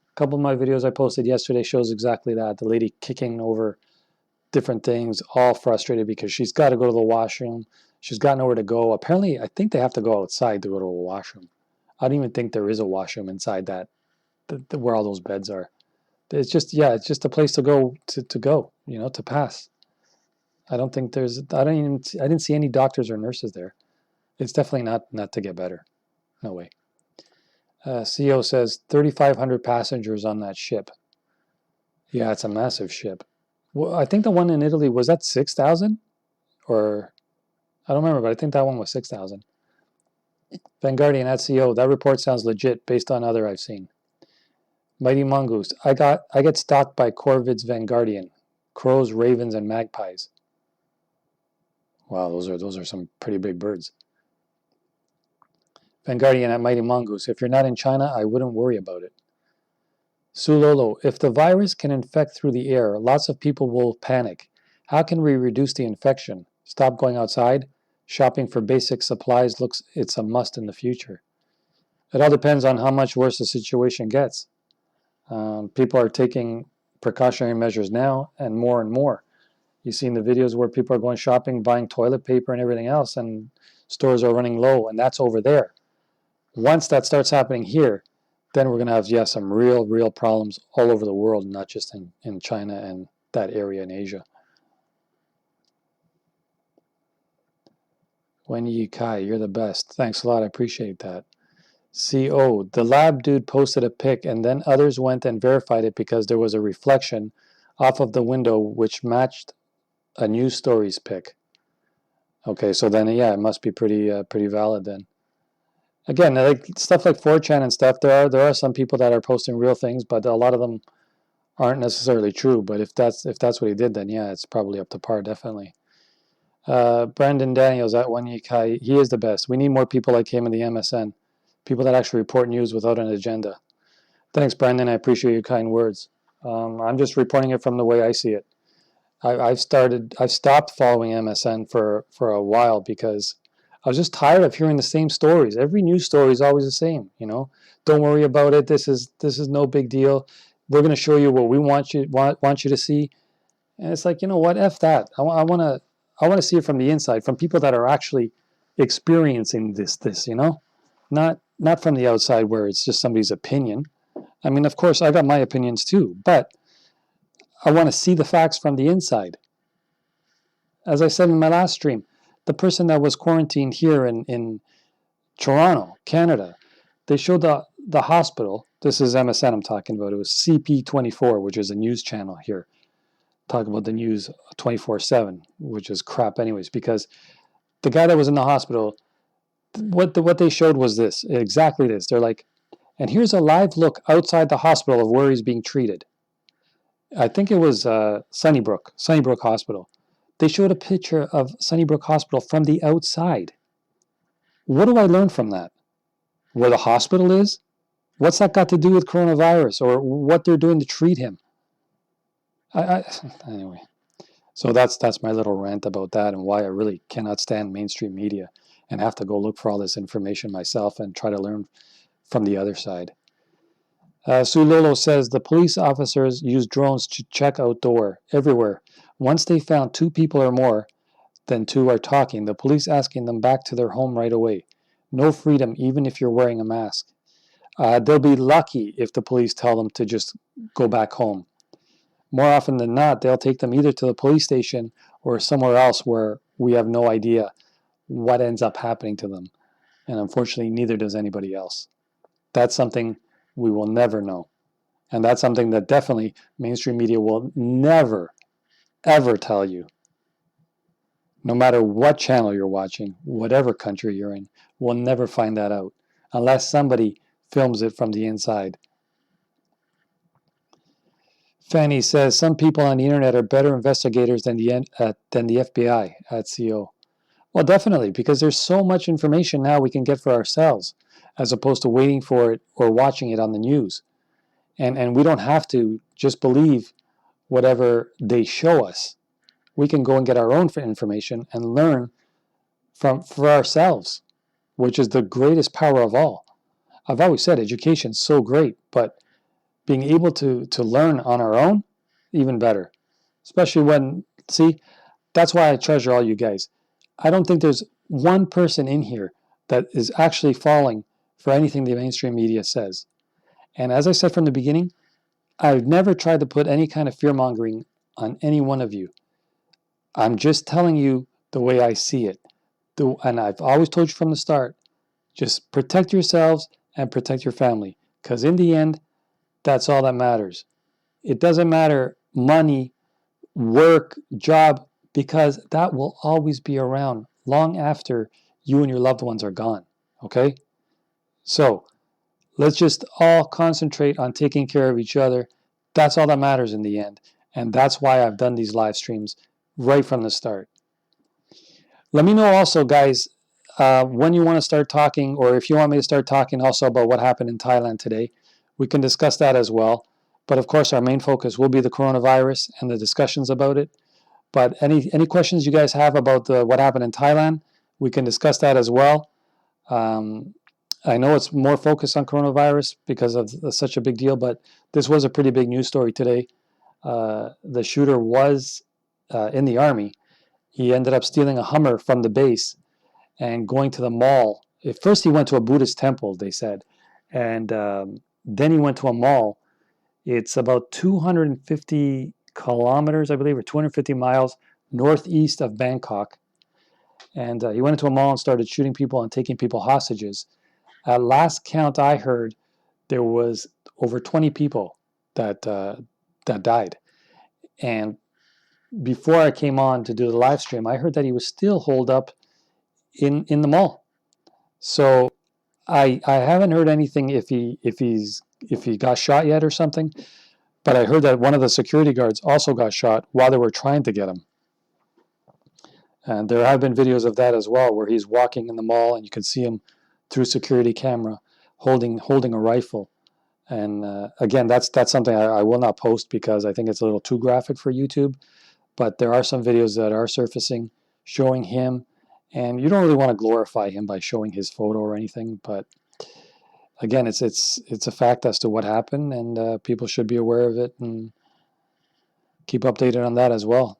A couple of my videos I posted yesterday shows exactly that. The lady kicking over different things, all frustrated because she's got to go to the washroom. She's got nowhere to go. Apparently, I think they have to go outside to go to a washroom. I don't even think there is a washroom inside that, where all those beds are. It's just, yeah, it's just a place to go, to pass. I don't think I didn't see any doctors or nurses there. It's definitely not to get better. No way. CO says 3,500 passengers on that ship. Yeah, it's a massive ship. Well, I think the one in Italy, was that 6,000? Or, I don't remember, but I think that one was 6,000. Vanguardian at CO, that report sounds legit based on other I've seen. Mighty Mongoose, I get stalked by Corvids Vanguardian, crows, ravens, and magpies. Wow, those are some pretty big birds. Vanguardian at Mighty Mongoose, if you're not in China, I wouldn't worry about it. Sulolo, if the virus can infect through the air, lots of people will panic. How can we reduce the infection? Stop going outside? Shopping for basic supplies it's a must in the future. It all depends on how much worse the situation gets. People are taking precautionary measures now and more. You've seen the videos where people are going shopping, buying toilet paper and everything else, and stores are running low, and that's over there. Once that starts happening here, then we're going to have, some real problems all over the world, not just in China and that area in Asia. Wen Yi Kai, you're the best. Thanks a lot. I appreciate that. CO, the lab dude posted a pic, and then others went and verified it because there was a reflection off of the window which matched a news stories pic. Okay, so then, yeah, it must be pretty valid then. Again, like stuff like 4chan and stuff, there are some people that are posting real things, but a lot of them aren't necessarily true. But if that's what he did, then yeah, it's probably up to par, definitely. Brandon Daniels at One Yikai, he is the best. We need more people like him in the MSN, people that actually report news without an agenda. Thanks, Brandon. I appreciate your kind words. I'm just reporting it from the way I see it. I've stopped following MSN for a while because I was just tired of hearing the same stories. Every news story is always the same. Don't worry about it. This is no big deal. We're going to show you what we want you to see. And it's like, you know what? F that. I want to see it from the inside, from people that are actually experiencing this. Not from the outside where it's just somebody's opinion. I mean, of course, I got my opinions too, but I want to see the facts from the inside. As I said in my last stream, the person that was quarantined here in Toronto, Canada, they showed the hospital. This is MSN I'm talking about. It was CP24, which is a news channel here. Talk about the news 24/7, which is crap anyways, because the guy that was in the hospital, what they showed was exactly this. They're like, and here's a live look outside the hospital of where he's being treated. I think it was Sunnybrook Hospital. They showed a picture of Sunnybrook Hospital from the outside. What do I learn from that? Where the hospital is? What's that got to do with coronavirus or what they're doing to treat him? Anyway, so that's my little rant about that and why I really cannot stand mainstream media and have to go look for all this information myself and try to learn from the other side. Sulolo says the police officers use drones to check outdoor everywhere. Once they found 2 people or more than 2 are talking, the police asking them back to their home right away. No freedom, even if you're wearing a mask. They'll be lucky if the police tell them to just go back home. More often than not, they'll take them either to the police station or somewhere else where we have no idea what ends up happening to them. And unfortunately, neither does anybody else. That's something we will never know. And that's something that definitely mainstream media will never, ever tell you. No matter what channel you're watching, whatever country you're in, we'll never find that out unless somebody films it from the inside. Fanny says some people on the internet are better investigators than the FBI at CO. Well, definitely, because there's so much information now we can get for ourselves, as opposed to waiting for it or watching it on the news. And we don't have to just believe whatever they show us. We can go and get our own information and learn for ourselves, which is the greatest power of all. I've always said education's so great, but being able to learn on our own, even better. Especially when, see, that's why I treasure all you guys. I don't think there's one person in here that is actually falling for anything the mainstream media says. And as I said from the beginning, I've never tried to put any kind of fear-mongering on any one of you. I'm just telling you the way I see it. And I've always told you from the start, just protect yourselves and protect your family. Because in the end, that's all that matters. It doesn't matter money, work, job, because that will always be around long after you and your loved ones are gone. Okay? So let's just all concentrate on taking care of each other. That's all that matters in the end. And that's why I've done these live streams right from the start. Let me know also, guys, when you want to start talking, or if you want me to start talking also about what happened in Thailand today. We can discuss that as well. But of course, our main focus will be the coronavirus and the discussions about it. But any questions you guys have about what happened in Thailand, we can discuss that as well. I know it's more focused on coronavirus because of such a big deal, but this was a pretty big news story today. The shooter was in the army. He ended up stealing a Hummer from the base and going to the mall. At first, he went to a Buddhist temple, they said, and then he went to a mall. It's about 250 kilometers, I believe, or 250 miles northeast of Bangkok. And he went into a mall and started shooting people and taking people hostages. At last count I heard, there was over 20 people that died. And before I came on to do the live stream, I heard that he was still holed up in the mall. So I haven't heard anything if he got shot yet or something, but I heard that one of the security guards also got shot while they were trying to get him. And there have been videos of that as well, where he's walking in the mall and you can see him through security camera holding a rifle. And again, that's something I will not post because I think it's a little too graphic for YouTube. But there are some videos that are surfacing showing him And you don't really want to glorify him by showing his photo or anything, but again, it's a fact as to what happened, and people should be aware of it and keep updated on that as well.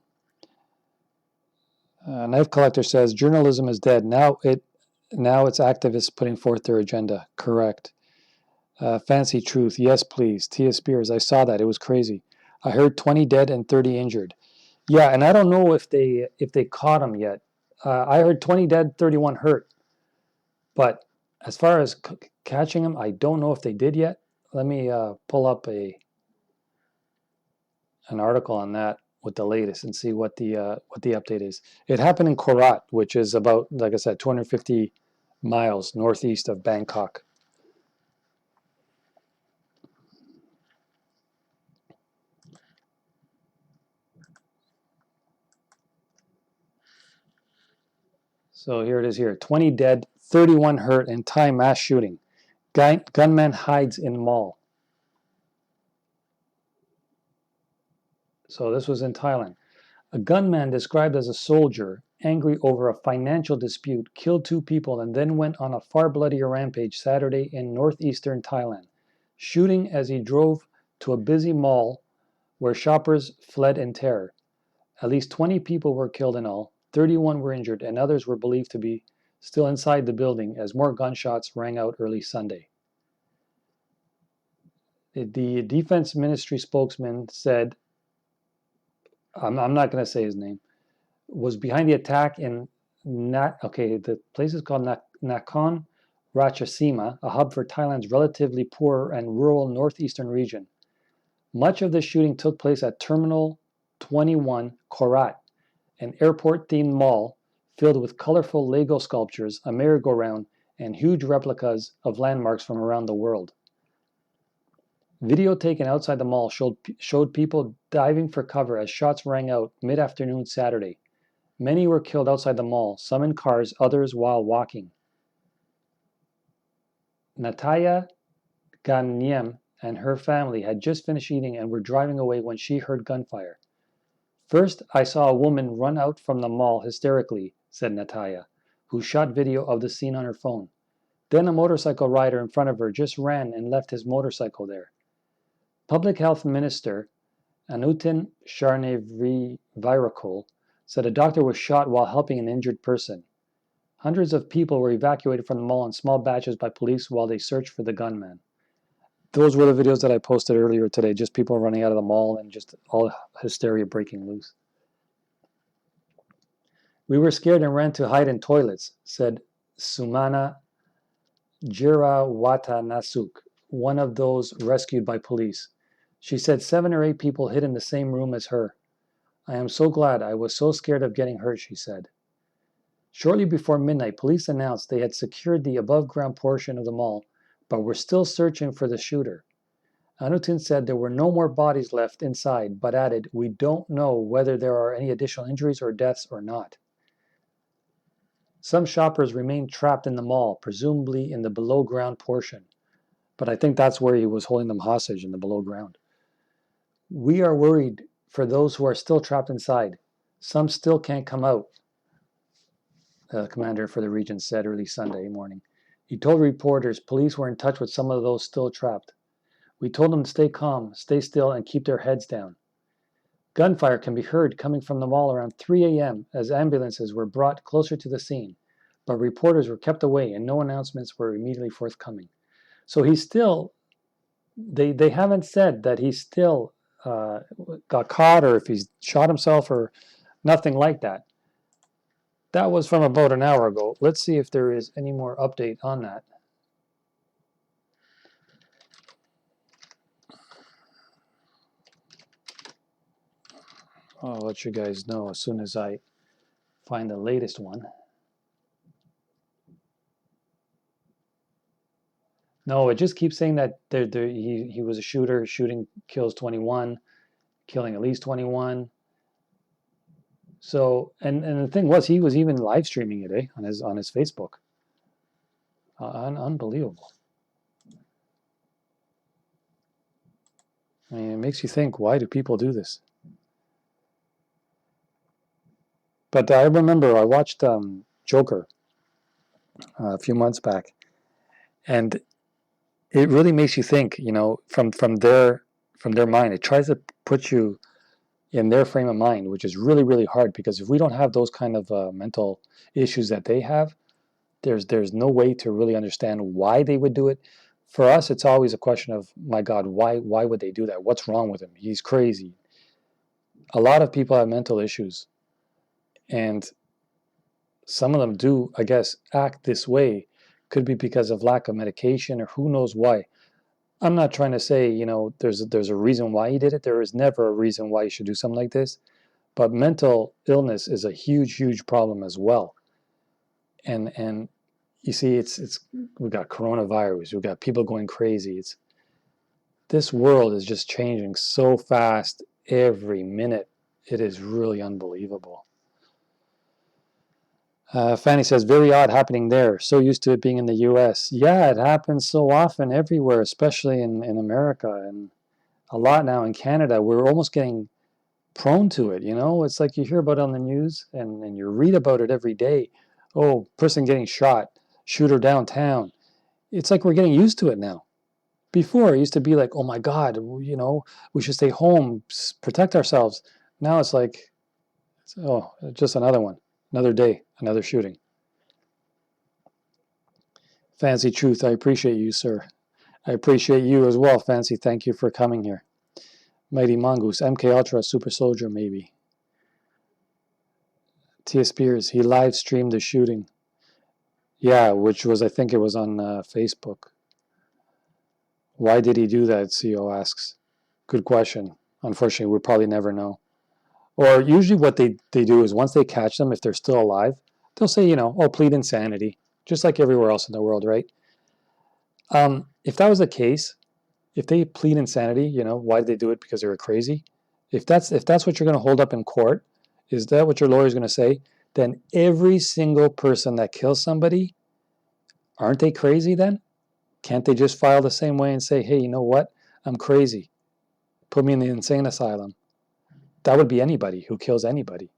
Knife Collector says journalism is dead. Now it's activists putting forth their agenda. Correct. Fancy Truth. Yes, please. Tia Spears. I saw that. It was crazy. I heard 20 dead and 30 injured. Yeah, and I don't know if they caught him yet. I heard 20 dead, 31 hurt. But as far as catching him, I don't know if they did yet. Let me pull up an article on that with the latest and see what the update is. It happened in Korat, which is about, like I said, 250 miles northeast of Bangkok. So here it is here. 20 dead, 31 hurt in Thai mass shooting. Gunman hides in mall. So this was in Thailand. A gunman described as a soldier, angry over a financial dispute, killed 2 people and then went on a far bloodier rampage Saturday in northeastern Thailand, shooting as he drove to a busy mall where shoppers fled in terror. At least 20 people were killed in all, 31 were injured, and others were believed to be still inside the building as more gunshots rang out early Sunday. The defense ministry spokesman said, I'm not going to say his name, was behind the attack in the place is called Nakhon Ratchasima, a hub for Thailand's relatively poor and rural northeastern region. Much of the shooting took place at Terminal 21 Korat, an airport-themed mall filled with colorful Lego sculptures, a merry-go-round, and huge replicas of landmarks from around the world. Video taken outside the mall showed people diving for cover as shots rang out mid-afternoon Saturday. Many were killed outside the mall, some in cars, others while walking. Nataya Ganyem and her family had just finished eating and were driving away when she heard gunfire. First, I saw a woman run out from the mall hysterically, said Nataya, who shot video of the scene on her phone. Then a motorcycle rider in front of her just ran and left his motorcycle there. Public Health Minister Anutin Charnvirakul said a doctor was shot while helping an injured person. Hundreds of people were evacuated from the mall in small batches by police while they searched for the gunman. Those were the videos that I posted earlier today, just people running out of the mall and just all hysteria breaking loose. We were scared and ran to hide in toilets, said Sumana Jirawatanasuk, one of those rescued by police. She said 7 or 8 people hid in the same room as her. I am so glad. I was so scared of getting hurt, she said. Shortly before midnight, police announced they had secured the above-ground portion of the mall, but were still searching for the shooter. Anutin said there were no more bodies left inside, but added, we don't know whether there are any additional injuries or deaths or not. Some shoppers remained trapped in the mall, presumably in the below-ground portion. But I think that's where he was holding them hostage, in the below ground. We are worried for those who are still trapped inside. Some still can't come out, the commander for the region said early Sunday morning. He told reporters police were in touch with some of those still trapped. We told them to stay calm, stay still, and keep their heads down. Gunfire can be heard coming from the mall around 3 a.m. as ambulances were brought closer to the scene, but reporters were kept away and no announcements were immediately forthcoming. So he's still, they haven't said that he still got caught or if he's shot himself or nothing like that. That was from about an hour ago. Let's see if there is any more update on that. I'll let you guys know as soon as I find the latest one. No, it just keeps saying that he was a shooter, shooting kills 21, killing at least 21. So, and the thing was, he was even live streaming it on his Facebook. Unbelievable. I mean, it makes you think, why do people do this? But I remember I watched Joker a few months back, and it really makes you think. From their mind, it tries to put you in their frame of mind, which is really really hard because if we don't have those kind of mental issues that they have, there's no way to really understand why they would do it. For us, it's always a question of, my God, why would they do that? What's wrong with him? He's crazy. A lot of people have mental issues, and some of them do, I guess, act this way. Could be because of lack of medication or who knows why. I'm not trying to say, there's a reason why he did it. There is never a reason why you should do something like this. But mental illness is a huge, huge problem as well. And you see, it's we got coronavirus, we got people going crazy. This world is just changing so fast every minute. It is really unbelievable. Fanny says, very odd happening there. So used to it being in the US. Yeah, it happens so often everywhere, especially in America, and a lot now in Canada. We're almost getting prone to it, It's like you hear about it on the news and you read about it every day. Oh, person getting shot, shooter downtown. It's like we're getting used to it now. Before, it used to be like, oh my God, we should stay home, protect ourselves. Now it's like, oh, just another one. Another day, another shooting. Fancy Truth, I appreciate you, sir. I appreciate you as well, Fancy. Thank you for coming here. Mighty Mongoose, MK Ultra, Super Soldier, maybe. Tia Spears, he live streamed the shooting. Yeah, which was, I think it was on Facebook. Why did he do that, CO asks. Good question. Unfortunately, we'll probably never know. Or usually what they do is once they catch them, if they're still alive, they'll say, plead insanity, just like everywhere else in the world, right? If that was the case, if they plead insanity, why did they do it? Because they were crazy. If that's what you're going to hold up in court, is that what your lawyer's going to say? Then every single person that kills somebody, aren't they crazy then? Can't they just file the same way and say, hey, you know what? I'm crazy. Put me in the insane asylum. That would be anybody who kills anybody.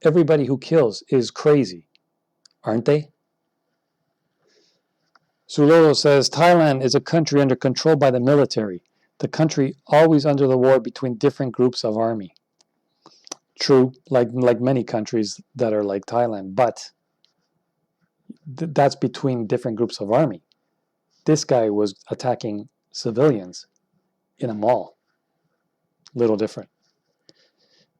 Everybody who kills is crazy, aren't they? Sulolo says, Thailand is a country under control by the military. The country always under the war between different groups of army. True, like many countries that are like Thailand, but that's between different groups of army. This guy was attacking civilians in a mall. Little different.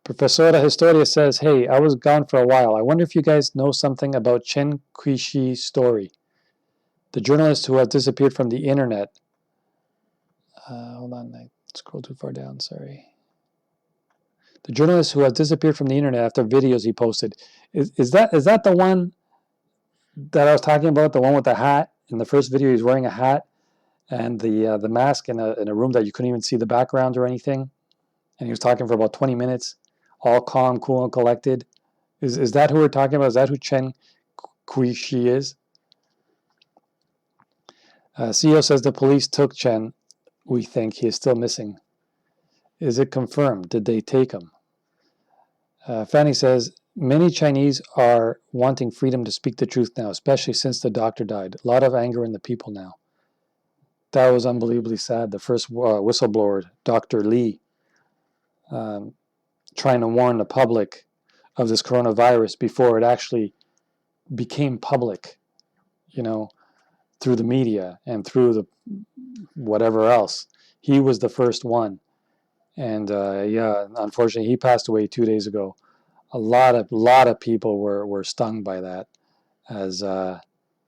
Professora Historia says, hey, I was gone for a while. I wonder if you guys know something about Chen Qixi's story. The journalist who has disappeared from the internet. Hold on, I scrolled too far down, sorry. The journalist who has disappeared from the internet after videos he posted. Is that the one that I was talking about? The one with the hat? In the first video, he's wearing a hat and the mask in a room that you couldn't even see the background or anything. And he was talking for about 20 minutes, all calm, cool, and collected. Is that who we're talking about? Is that who Chen Qixi is? CEO says the police took Chen. We think he is still missing. Is it confirmed? Did they take him? Fanny says, many Chinese are wanting freedom to speak the truth now, especially since the doctor died. A lot of anger in the people now. That was unbelievably sad. The first whistleblower, Dr. Lee, trying to warn the public of this coronavirus before it actually became public, through the media and through the whatever else. He was the first one. And unfortunately, he passed away 2 days ago. A lot of people were stung by that, as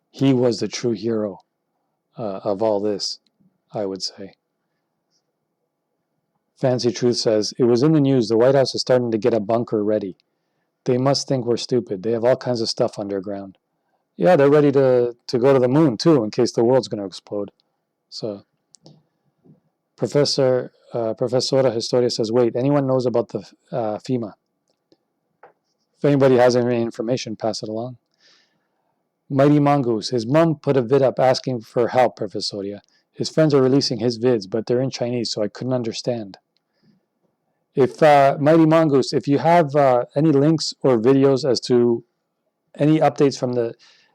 he was the true hero of all this, I would say. Fancy Truth says, it was in the news. The White House is starting to get a bunker ready. They must think we're stupid. They have all kinds of stuff underground. Yeah, they're ready to go to the moon, too, in case the world's going to explode. So, Professora Historia says, wait, anyone knows about the FEMA? If anybody has any information, pass it along. Mighty Mongoose, his mom put a vid up asking for help, Professoria. His friends are releasing his vids, but they're in Chinese, so I couldn't understand. If Mighty Mongoose, if you have any links or videos as to any updates from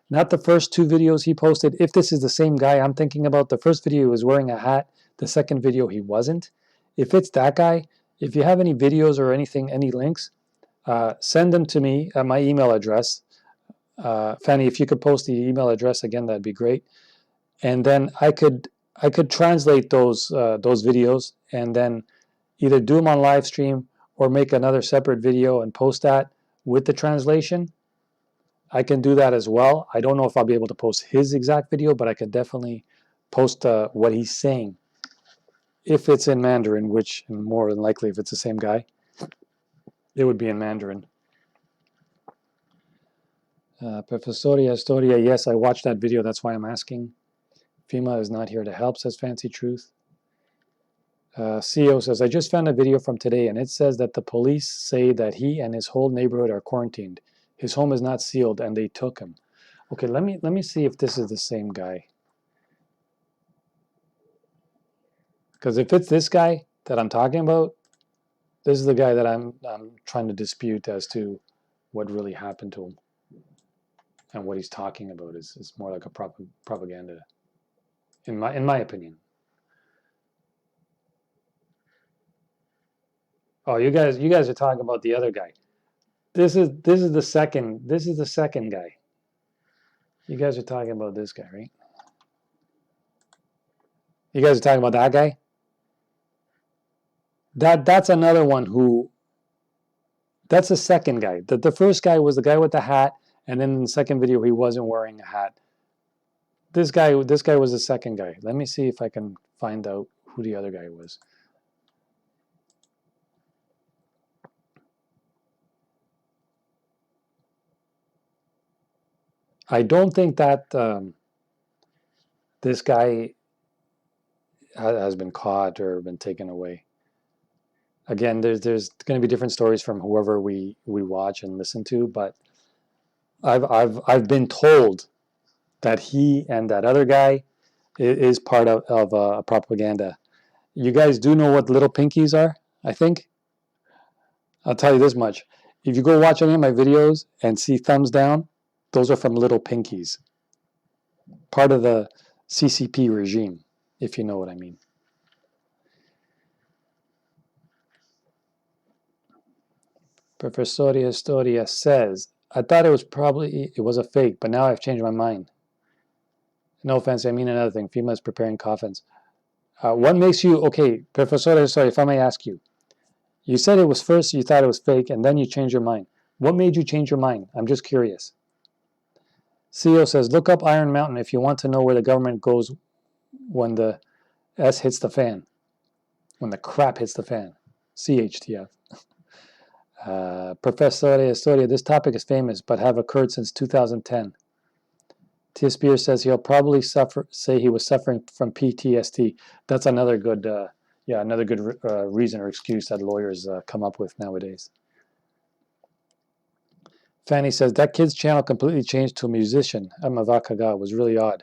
not the first two videos he posted. If this is the same guy I'm thinking about, the first video he was wearing a hat. The second video he wasn't. If it's that guy, if you have any videos or anything, any links, send them to me at my email address. Fanny, if you could post the email address again, that'd be great. And then I could translate those videos and then either do them on live stream or make another separate video and post that with the translation. I can do that as well. I don't know if I'll be able to post his exact video, but I could definitely post what he's saying. If it's in Mandarin, which more than likely, if it's the same guy, it would be in Mandarin. Professoria Historia, yes, I watched that video. That's why I'm asking. FEMA is not here to help, says Fancy Truth. CEO says, I just found a video from today, and it says that the police say that he and his whole neighborhood are quarantined. His home is not sealed, and they took him. Okay, let me see if this is the same guy. Because if it's this guy that I'm talking about, this is the guy that I'm trying to dispute as to what really happened to him. And what he's talking about is more like a propaganda, in my opinion. Oh, you guys are talking about the other guy. This is the second guy. You guys are talking about this guy, right? You guys are talking about that guy? That's another one who, that's the second guy. The first guy was the guy with the hat, and then in the second video he wasn't wearing a hat. This guy was the second guy. Let me see if I can find out who the other guy was. I don't think that this guy has been caught or been taken away. Again, there's going to be different stories from whoever we watch and listen to, but I've been told that he and that other guy is part of a propaganda. You guys do know what little pinkies are, I think? I'll tell you this much. If you go watch any of my videos and see thumbs down, those are from little pinkies. Part of the CCP regime, if you know what I mean. Professoria Historia says, I thought it was a fake, but now I've changed my mind. No offense, I mean another thing. FEMA is preparing coffins. What makes you, okay, Professoria Historia, if I may ask you, you said it was first, you thought it was fake, and then you changed your mind. What made you change your mind? I'm just curious. CEO says, look up Iron Mountain if you want to know where the government goes when the S hits the fan. When the crap hits the fan. CHTF. Professor Historia, this topic is famous, but have occurred since 2010. T. Spears says he'll probably say he was suffering from PTSD. That's another good, reason or excuse that lawyers come up with nowadays. Fanny says that kid's channel completely changed to a musician. Amavakaga. It was really odd.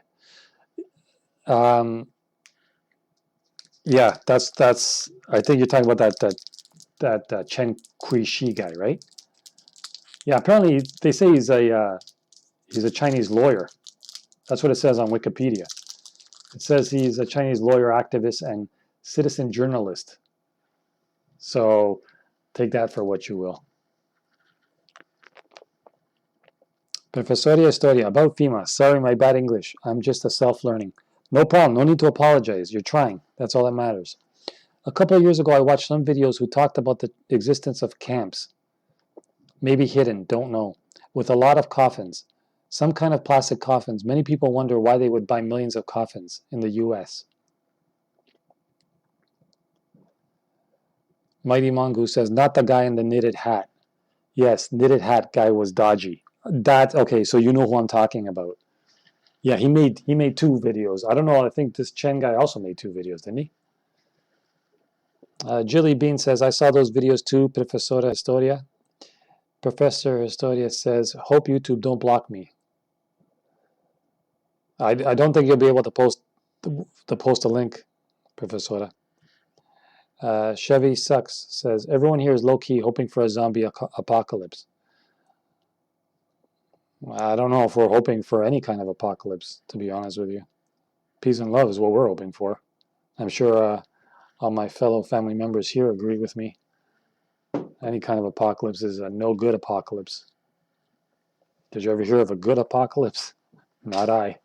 Yeah, that's. I think you're talking about that Chen Kui-shi guy, right? Yeah, apparently they say he's a Chinese lawyer. That's what it says on Wikipedia. It says he's a Chinese lawyer, activist, and citizen journalist. So take that for what you will. Professoria Historia, about FEMA. Sorry, my bad English. I'm just a self-learning. No problem. No need to apologize. You're trying. That's all that matters. A couple of years ago, I watched some videos who talked about the existence of camps. Maybe hidden, don't know. With a lot of coffins. Some kind of plastic coffins. Many people wonder why they would buy millions of coffins in the US. Mighty Mongoose says, not the guy in the knitted hat. Yes, knitted hat guy was dodgy. Okay, so you know who I'm talking about. Yeah, he made 2 videos. I don't know, I think this Chen guy also made 2 videos, didn't he? Jilly Bean says, I saw those videos too, Professora Historia. Professor Historia says, hope YouTube don't block me. I don't think you'll be able to post a link, Professora. Chevy Sucks says, everyone here is low-key hoping for a zombie apocalypse. I don't know if we're hoping for any kind of apocalypse, to be honest with you. Peace and love is what we're hoping for. I'm sure all my fellow family members here agree with me. Any kind of apocalypse is a no good apocalypse. Did you ever hear of a good apocalypse? Not I.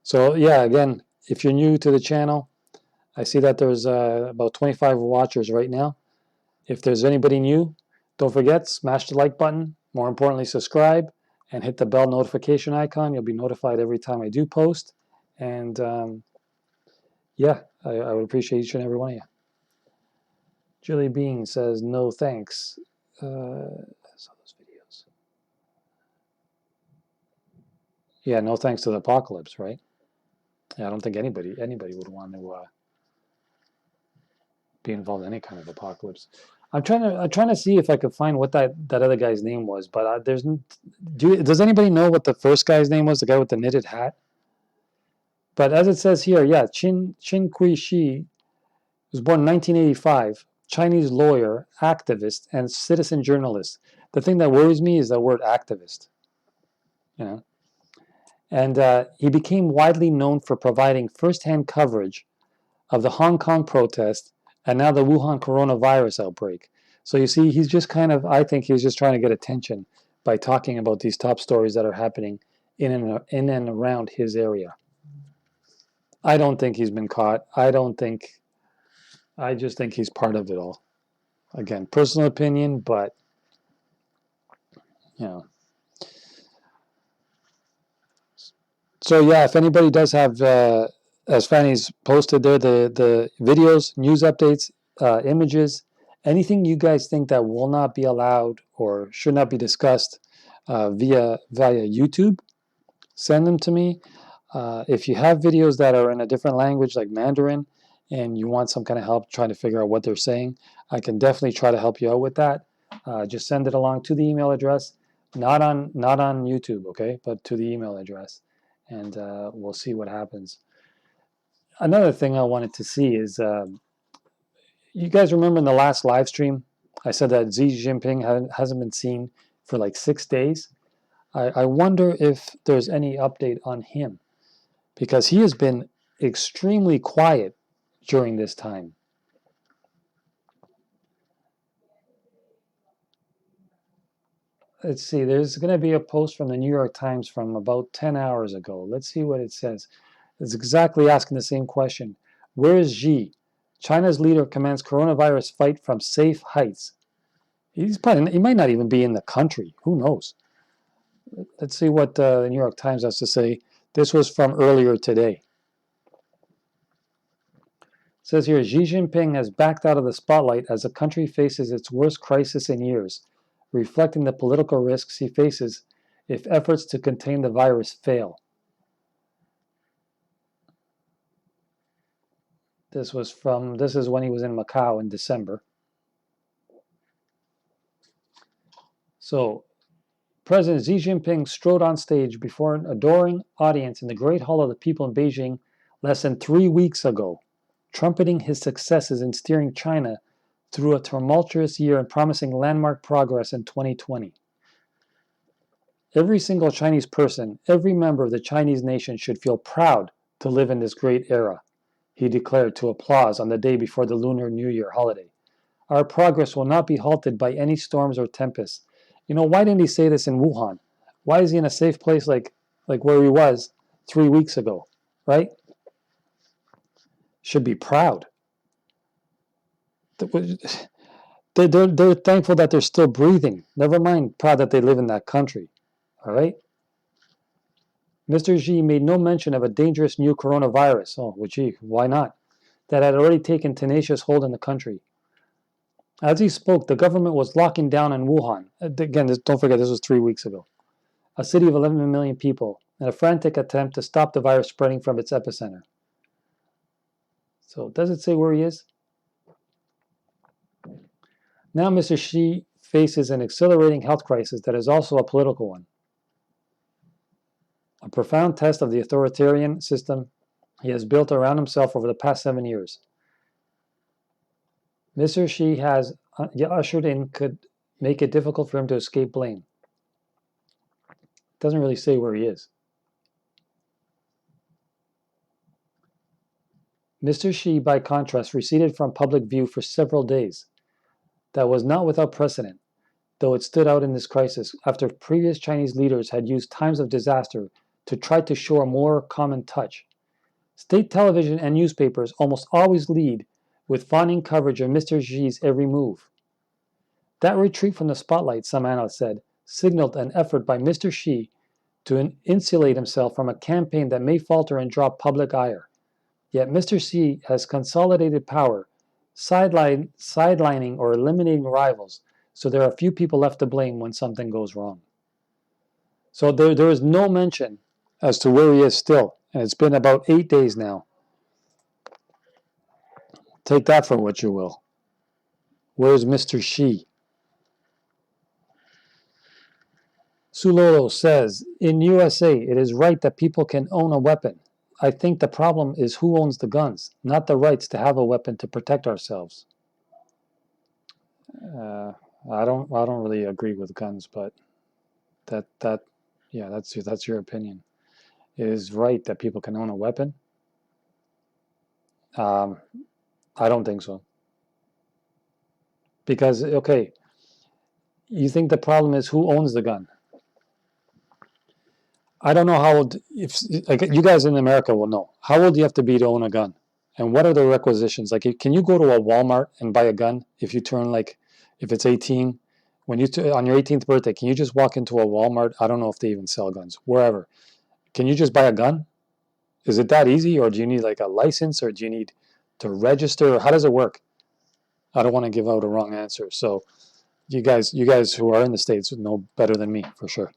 So yeah, again, if you're new to the channel, I see that there's about 25 watchers right now. If there's anybody new, don't forget, smash the like button. More importantly, subscribe and hit the bell notification icon. You'll be notified every time I do post. And yeah, I would appreciate each and every one of you. Julie Bean says, no thanks. I saw those videos. Yeah, no thanks to the apocalypse, right? Yeah, I don't think anybody would want to be involved in any kind of apocalypse. I'm trying to see if I could find what that other guy's name was, but does anybody know what the first guy's name was? The guy with the knitted hat. But as it says here, yeah, Qin Kui Shi was born in 1985. Chinese lawyer, activist, and citizen journalist. The thing that worries me is the word activist. You know, and he became widely known for providing firsthand coverage of the Hong Kong protest and now the Wuhan coronavirus outbreak. So you see, he's just kind of, I think he's just trying to get attention by talking about these top stories that are happening in and around his area. I don't think he's been caught. I just think he's part of it all. Again, personal opinion, but, you know. So yeah, if anybody does have, as Fanny's posted there, the videos, news updates, images, anything you guys think that will not be allowed or should not be discussed via YouTube, send them to me. If you have videos that are in a different language like Mandarin and you want some kind of help trying to figure out what they're saying, I can definitely try to help you out with that. Just send it along to the email address, not on YouTube, okay, but to the email address, and we'll see what happens. Another thing I wanted to see is, you guys remember in the last live stream, I said that Xi Jinping hasn't been seen for like 6 days. I wonder if there's any update on him, because he has been extremely quiet during this time. Let's see, there's going to be a post from the New York Times from about 10 hours ago. Let's see what it says. It's exactly asking the same question. Where is Xi? China's leader commands coronavirus fight from safe heights. He might not even be in the country. Who knows? Let's see what the New York Times has to say. This was from earlier today. It says here, Xi Jinping has backed out of the spotlight as the country faces its worst crisis in years, reflecting the political risks he faces if efforts to contain the virus fail. This is when he was in Macau in December. So, President Xi Jinping strode on stage before an adoring audience in the Great Hall of the People in Beijing less than 3 weeks ago, trumpeting his successes in steering China through a tumultuous year and promising landmark progress in 2020. Every single Chinese person, every member of the Chinese nation should feel proud to live in this great era, he declared to applause on the day before the Lunar New Year holiday. Our progress will not be halted by any storms or tempests. You know, why didn't he say this in Wuhan? Why is he in a safe place like where he was 3 weeks ago, right? Should be proud. They're thankful that they're still breathing. Never mind proud that they live in that country, all right? Mr. Xi made no mention of a dangerous new coronavirus. Oh, well, gee, why not? That had already taken tenacious hold in the country. As he spoke, the government was locking down in Wuhan. Again, don't forget, this was 3 weeks ago. A city of 11 million people, in a frantic attempt to stop the virus spreading from its epicenter. So, does it say where he is? Now, Mr. Xi faces an accelerating health crisis that is also a political one. A profound test of the authoritarian system he has built around himself over the past 7 years. Mr. Xi has ushered in could make it difficult for him to escape blame. Doesn't really say where he is. Mr. Xi, by contrast, receded from public view for several days. That was not without precedent, though it stood out in this crisis after previous Chinese leaders had used times of disaster to try to show a more common touch. State television and newspapers almost always lead with fawning coverage of Mr. Xi's every move. That retreat from the spotlight, some analysts said, signaled an effort by Mr. Xi to insulate himself from a campaign that may falter and draw public ire. Yet Mr. Xi has consolidated power, sidelining or eliminating rivals, so there are few people left to blame when something goes wrong. So there is no mention as to where he is still, and it's been about 8 days now. Take that for what you will. Where's Mr. Xi? Sulolo says, in USA, it is right that people can own a weapon. I think the problem is who owns the guns, not the rights to have a weapon to protect ourselves. I don't really agree with guns, but that's your opinion. It is right that people can own a weapon. I don't think so. Because, okay, you think the problem is who owns the gun. I don't know how old, if like you guys in America will know, how old do you have to be to own a gun? And what are the requisitions? Like, can you go to a Walmart and buy a gun if you turn, like, if it's 18? When you, on your 18th birthday, can you just walk into a Walmart? I don't know if they even sell guns, wherever. Can you just buy a gun? Is it that easy? Or do you need like a license, or do you need to register? Or how does it work? I don't want to give out a wrong answer. So you guys who are in the States know better than me, for sure.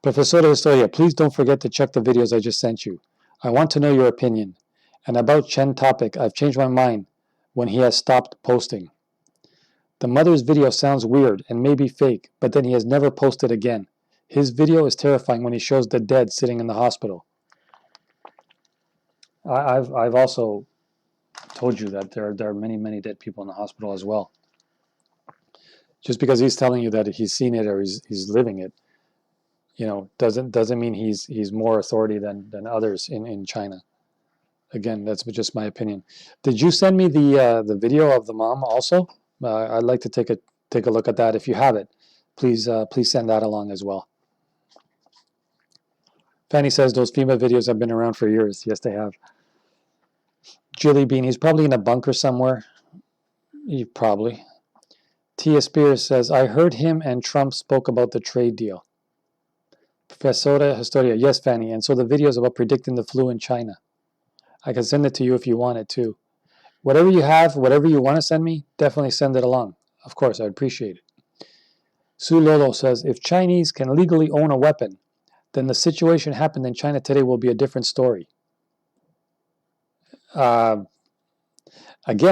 Professor Historia, please don't forget to check the videos I just sent you. I want to know your opinion. And about Chen topic, I've changed my mind when he has stopped posting. The mother's video sounds weird and may be fake, but then he has never posted again. His video is terrifying when he shows the dead sitting in the hospital. I've also told you that there are many dead people in the hospital as well. Just because he's telling you that he's seen it or he's living it, you know, doesn't mean he's more authority than others in China. Again, that's just my opinion. Did you send me the video of the mom also? I'd like to take a look at that. If you have it, please send that along as well. Fanny says those FEMA videos have been around for years. Yes, they have. Jilly Bean, he's probably in a bunker somewhere. Probably. Tia Spears says, I heard him and Trump spoke about the trade deal. Professora Historia, yes, Fanny, and so the video is about predicting the flu in China. I can send it to you if you want it too. Whatever you have, whatever you want to send me, definitely send it along. Of course, I'd appreciate it. Sue Lolo says, if Chinese can legally own a weapon, then the situation happened in China today will be a different story. Again,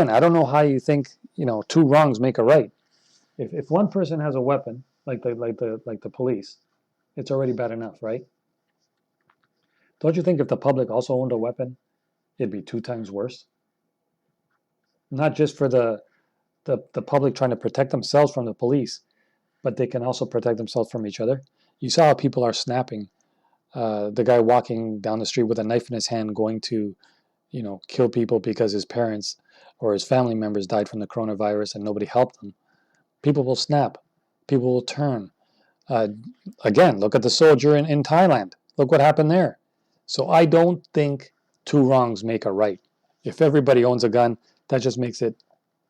I don't know how you think, you know, two wrongs make a right. If one person has a weapon, like the police, it's already bad enough, right? Don't you think if the public also owned a weapon, it'd be 2 times worse? Not just for the public trying to protect themselves from the police, but they can also protect themselves from each other. You saw how people are snapping. The guy walking down the street with a knife in his hand going to, you know, kill people because his parents or his family members died from the coronavirus and nobody helped them. People will snap. People will turn. Again, look at the soldier in Thailand. Look what happened there. So I don't think 2 wrongs make a right. If everybody owns a gun, that just makes it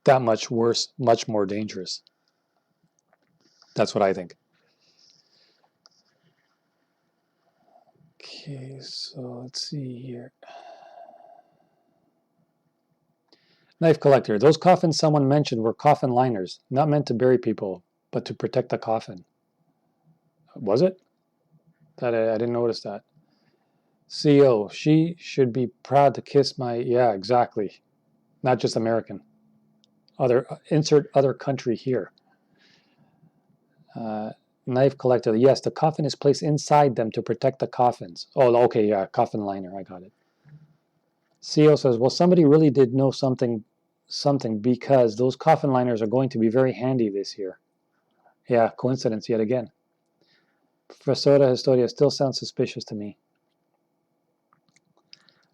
that much worse, much more dangerous. That's what I think. Okay, so let's see here. Knife collector. Those coffins someone mentioned were coffin liners, not meant to bury people, but to protect the coffin. Was it? I didn't notice that. CO, she should be proud to kiss my, yeah, exactly. Not just American. Insert other country here. Knife collector, yes, the coffin is placed inside them to protect the coffins. Oh, okay, yeah, coffin liner, I got it. CO says, well, somebody really did know something something because those coffin liners are going to be very handy this year. Yeah, coincidence yet again. Professora Historia still sounds suspicious to me.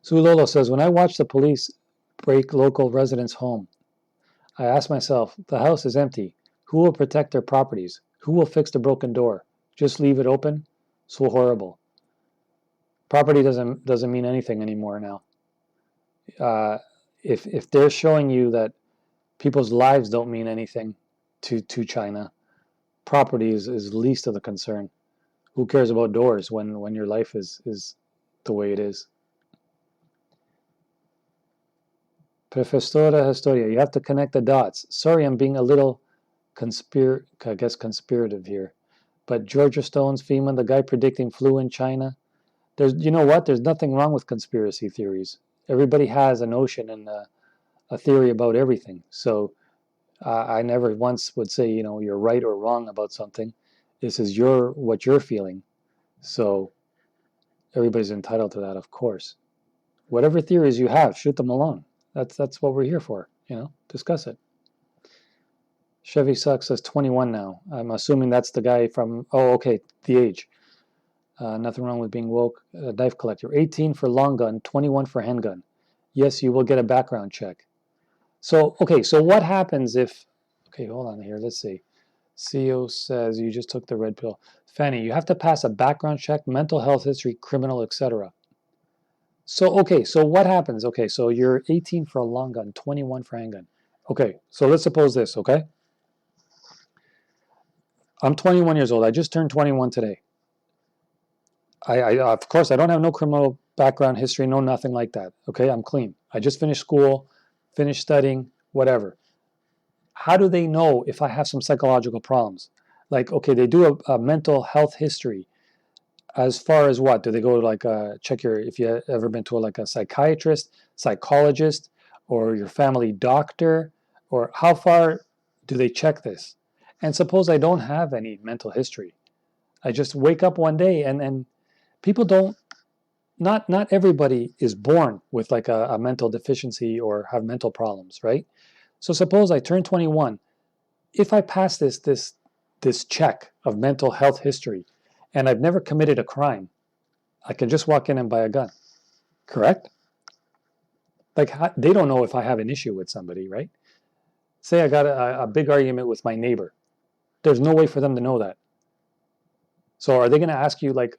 Sulolo says, when I watch the police break local residents' home, I ask myself, the house is empty. Who will protect their properties? Who will fix the broken door? Just leave it open? So horrible. Property doesn't mean anything anymore now. If they're showing you that people's lives don't mean anything to China, property is least of the concern. Who cares about doors when your life is the way it is? Professora Historia, you have to connect the dots. Sorry, I'm being a little conspirative here. But Georgia Stone's FEMA, the guy predicting flu in China, you know what? There's nothing wrong with conspiracy theories. Everybody has a notion and a theory about everything. So I never once would say, you're right or wrong about something. This is what you're feeling. So everybody's entitled to that, of course. Whatever theories you have, shoot them along. That's what we're here for, discuss it. Chevy Sucks says 21 now. I'm assuming that's the guy from, okay, the age. Nothing wrong with being woke. Knife collector. 18 for long gun, 21 for handgun. Yes, you will get a background check. So, okay, so what happens if, okay, hold on here, let's see. CEO says you just took the red pill. Fanny, you have to pass a background check, mental health history, criminal, etc. So, okay, so what happens? Okay, so you're 18 for a long gun, 21 for handgun. Okay, so let's suppose this, okay? I'm 21 years old. I just turned 21 today. I of course, I don't have no criminal background history, no nothing like that. Okay, I'm clean. I just finished school, finished studying, whatever. How do they know if I have some psychological problems? Like, okay, they do a mental health history. As far as what? Do they go like check if you ever been to like a psychiatrist, psychologist, or your family doctor, or how far do they check this? And suppose I don't have any mental history. I just wake up one day and people don't. Not everybody is born with like a mental deficiency or have mental problems, right? So suppose I turn 21. If I pass this check of mental health history, and I've never committed a crime, I can just walk in and buy a gun, correct? Like they don't know if I have an issue with somebody, right? Say I got a big argument with my neighbor. There's no way for them to know that. So are they going to ask you like,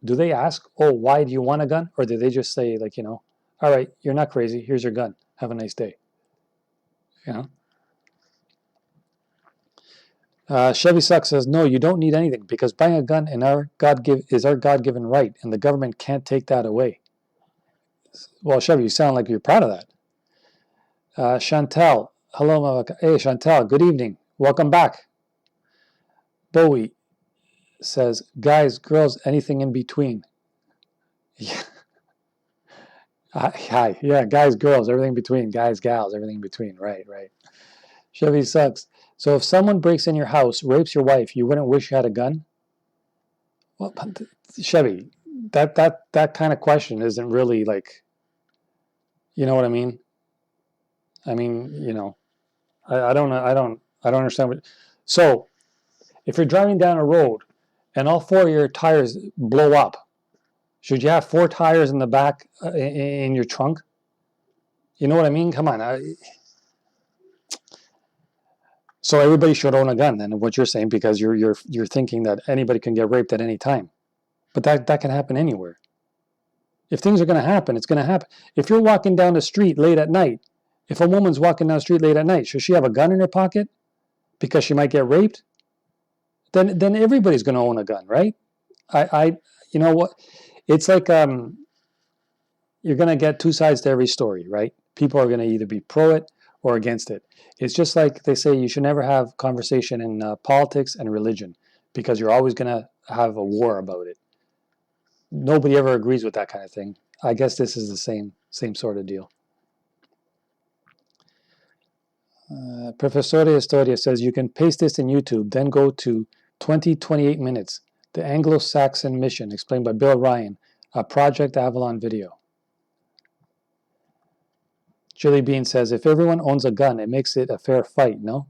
do they ask, oh, why do you want a gun? Or do they just say like, all right, you're not crazy. Here's your gun. Have a nice day. Chevy Sucks says, no, you don't need anything because buying a gun is our God-given right, and the government can't take that away. Well, Chevy, you sound like you're proud of that. Chantel, hello, hey, Chantel, good evening. Welcome back. Bowie says, guys, girls, anything in between. Yeah. Hi. Yeah, guys, girls, everything in between. Guys, gals, everything in between. Right. Chevy Sucks. So if someone breaks in your house, rapes your wife, you wouldn't wish you had a gun? Well, Chevy, that kind of question isn't really like, you know what I mean? I mean, I don't understand what. So if you're driving down a road and all four of your tires blow up, should you have four tires in the back in your trunk? You know what I mean? Come on. So everybody should own a gun, then, what you're saying, because you're thinking that anybody can get raped at any time, but that can happen anywhere. If things are going to happen, it's going to happen. If you're walking down the street late at night, if a woman's walking down the street late at night, should she have a gun in her pocket because she might get raped? Then everybody's going to own a gun, right? You know what? It's like you're going to get two sides to every story, right? People are going to either be pro it or against it. It's just like they say you should never have conversation in politics and religion because you're always going to have a war about it. Nobody ever agrees with that kind of thing. I guess this is the same sort of deal. Professor Historia says you can paste this in YouTube, then go to 28 minutes. The Anglo-Saxon Mission, explained by Bill Ryan, a Project Avalon video. Chili Bean says, if everyone owns a gun, it makes it a fair fight, no?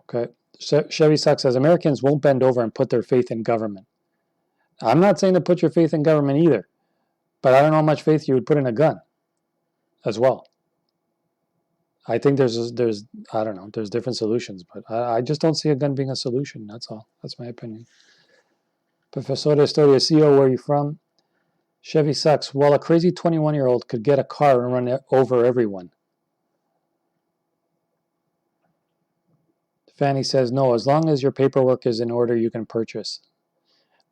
Okay. Chevy Suck says, Americans won't bend over and put their faith in government. I'm not saying to put your faith in government either, but I don't know how much faith you would put in a gun as well. I think there's I don't know, there's different solutions, but I just don't see a gun being a solution. That's all. That's my opinion. Professor de Historia, CEO, where are you from? Chevy Sucks. Well, a crazy 21-year-old could get a car and run over everyone. Fanny says, no, as long as your paperwork is in order, you can purchase.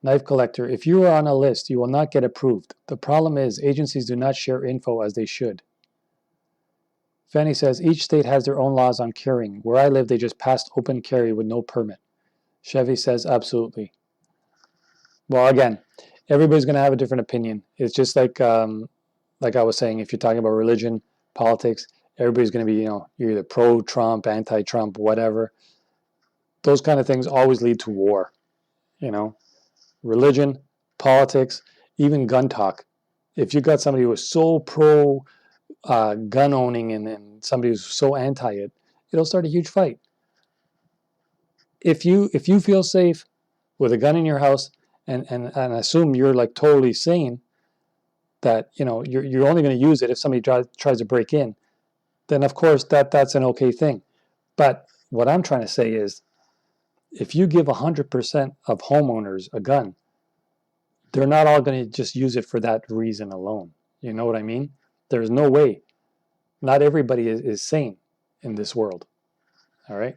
Knife Collector, if you are on a list, you will not get approved. The problem is agencies do not share info as they should. Fanny says, each state has their own laws on carrying. Where I live, they just passed open carry with no permit. Chevy says, absolutely. Well, again, everybody's going to have a different opinion. It's just like I was saying, if you're talking about religion, politics, everybody's going to be, you're either pro-Trump, anti-Trump, whatever. Those kind of things always lead to war, religion, politics, even gun talk. If you got somebody who is so pro gun owning and somebody who's so anti it, it'll start a huge fight. If you feel safe with a gun in your house and assume you're like totally sane, that you're only going to use it if somebody tries to break in, then of course that's an okay thing. But what I'm trying to say is, if you give 100% of homeowners a gun, they're not all going to just use it for that reason alone. You know what I mean? There's no way. Not everybody is sane in this world. All right?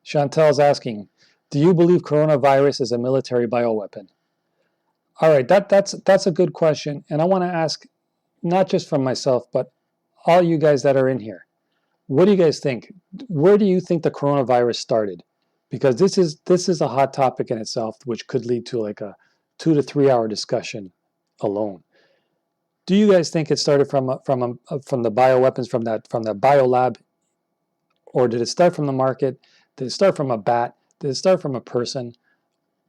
Chantel's asking, do you believe coronavirus is a military bioweapon? All right, that's a good question. And I want to ask, not just from myself, but all you guys that are in here. What do you guys think? Where do you think the coronavirus started? Because this is a hot topic in itself, which could lead to like a 2 to 3 hour discussion alone. Do you guys think it started from the bioweapons from that biolab, or did it start from the market? Did it start from a bat? Did it start from a person?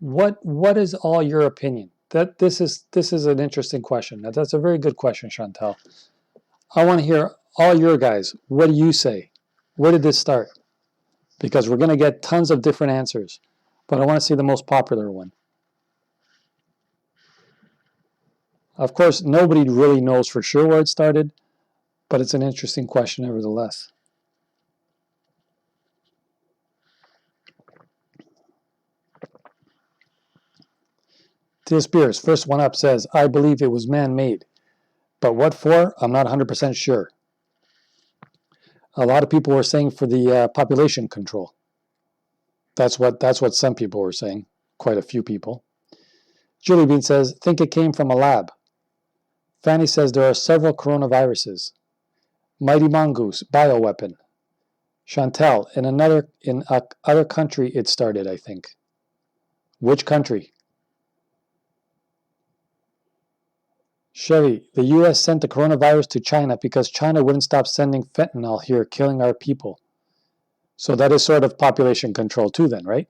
What is all your opinion? This is an interesting question. That's a very good question, Chantel. I want to hear all your guys. What do you say? Where did this start? Because we're going to get tons of different answers, but I want to see the most popular one. Of course, nobody really knows for sure where it started, but it's an interesting question nevertheless. Tia Spears, first one up, says, I believe it was man-made, but what for? I'm not 100% sure. A lot of people were saying for the population control. That's what some people were saying, quite a few people. Julie Bean says, think it came from a lab. Fanny says there are several coronaviruses. Mighty Mongoose, bioweapon. Chantel, in other country it started, I think. Which country? Chevy, the U.S. sent the coronavirus to China because China wouldn't stop sending fentanyl here, killing our people. So that is sort of population control too then, right?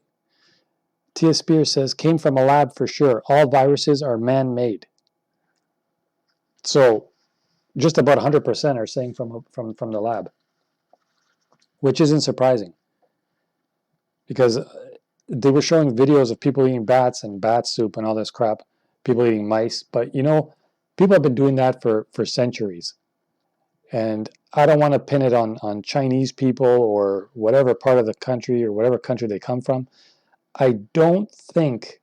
Tia Spears says, came from a lab for sure. All viruses are man-made. So just about 100% are saying from the lab, which isn't surprising because they were showing videos of people eating bats and bat soup and all this crap, people eating mice. But people have been doing that for centuries. And I don't want to pin it on Chinese people or whatever part of the country or whatever country they come from. I don't think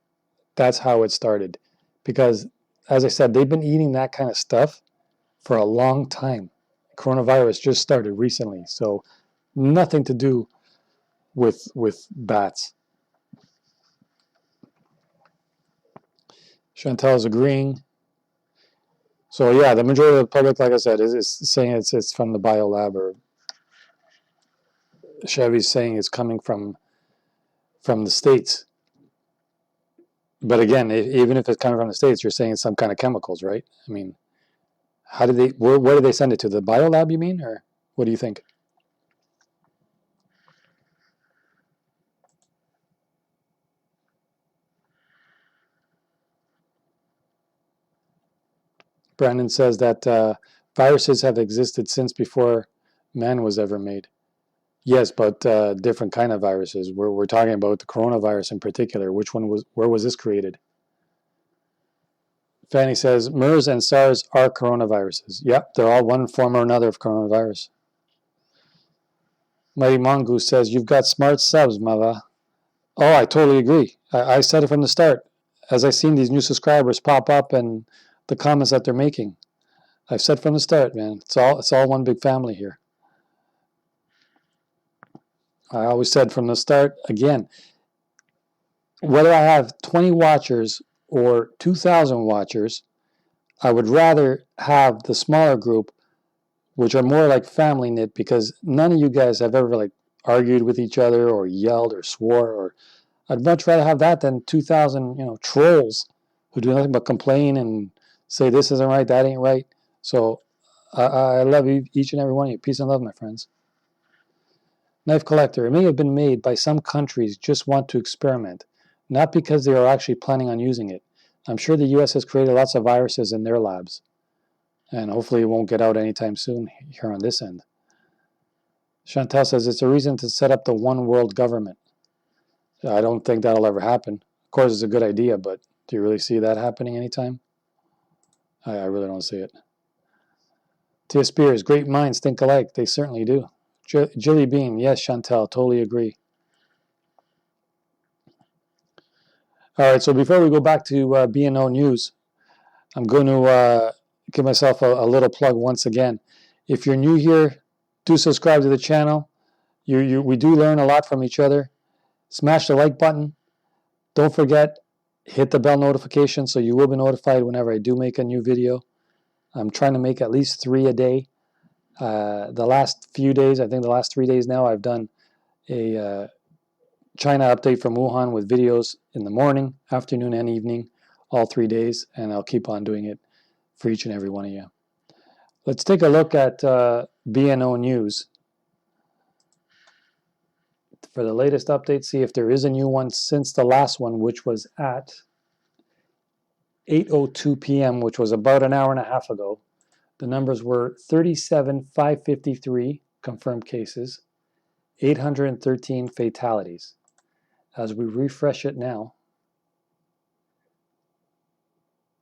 that's how it started because, as I said, they've been eating that kind of stuff for a long time. Coronavirus just started recently, so nothing to do with bats. Chantal is agreeing. So yeah, the majority of the public, like I said, is saying it's from the biolab, or Chevy's saying it's coming from the States. But again, even if it's coming from the States, you're saying it's some kind of chemicals, right? I mean, how did they? Where did they send it to? The biolab, you mean, or what do you think? Brandon says that viruses have existed since before man was ever made. Yes, but different kind of viruses. We're talking about the coronavirus in particular. Where was this created? Fanny says MERS and SARS are coronaviruses. Yep, they're all one form or another of coronavirus. Mighty Mongoose says, you've got smart subs, Mava. Oh, I totally agree. I said it from the start. As I've seen these new subscribers pop up and the comments that they're making, I've said from the start, man, it's all one big family here. I always said from the start, again, whether I have 20 watchers or 2,000 watchers, I would rather have the smaller group, which are more like family knit, because none of you guys have ever like argued with each other or yelled or swore. Or I'd much rather have that than 2,000, trolls who do nothing but complain and say this isn't right, that ain't right. So I love each and every one of you. Peace and love, my friends. Knife Collector. It may have been made by some countries just want to experiment, not because they are actually planning on using it. I'm sure the US has created lots of viruses in their labs, and hopefully it won't get out anytime soon here on this end. Chantal says it's a reason to set up the one world government. I don't think that'll ever happen. Of course, it's a good idea, but do you really see that happening anytime? I really don't see it. Tia Spears, great minds think alike. They certainly do. Jilly Bean, yes, Chantal, totally agree. All right, so before we go back to BNO News, I'm going to give myself a little plug once again. If you're new here, do subscribe to the channel. We do learn a lot from each other. Smash the like button. Don't forget, hit the bell notification so you will be notified whenever I do make a new video. I'm trying to make at least 3 a day. The last few days, I think the last 3 days now, I've done a China update from Wuhan with videos in the morning, afternoon, and evening, all 3 days, and I'll keep on doing it for each and every one of you. Let's take a look at BNO News. For the latest update, see if there is a new one since the last one, which was at 8:02 p.m., which was about an hour and a half ago. The numbers were 37,553 confirmed cases, 813 fatalities. As we refresh it now,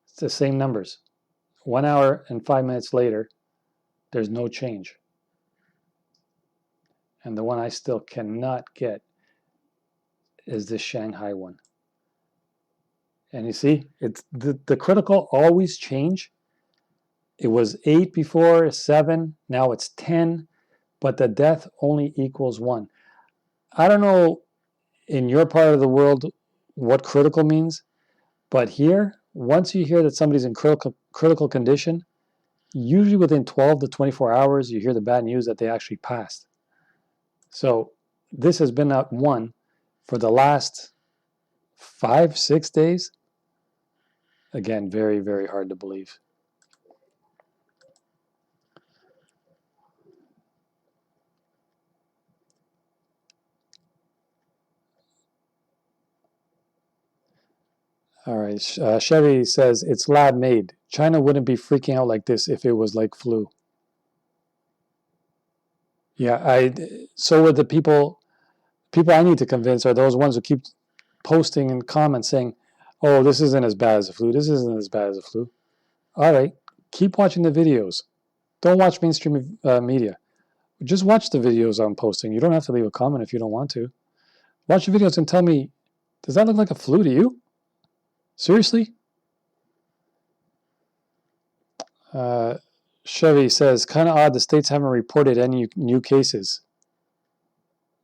it's the same numbers. 1 hour and 5 minutes later, there's no change. And the one I still cannot get is this Shanghai one. And you see, it's the critical always change. It was 8 before, 7, now it's 10, but the death only equals 1. I don't know in your part of the world what critical means, but here, once you hear that somebody's in critical condition, usually within 12 to 24 hours, you hear the bad news that they actually passed. So this has been at 1 for the last 5-6 days. Again, very, very hard to believe. All right, Chevy says it's lab made. China wouldn't be freaking out like this if it was like flu. Yeah, so would the people I need to convince are those ones who keep posting in comments saying, oh, this isn't as bad as the flu. This isn't as bad as the flu. All right, keep watching the videos. Don't watch mainstream media. Just watch the videos I'm posting. You don't have to leave a comment if you don't want to. Watch the videos and tell me, does that look like a flu to you? Seriously? Chevy says, kind of odd the states haven't reported any new cases.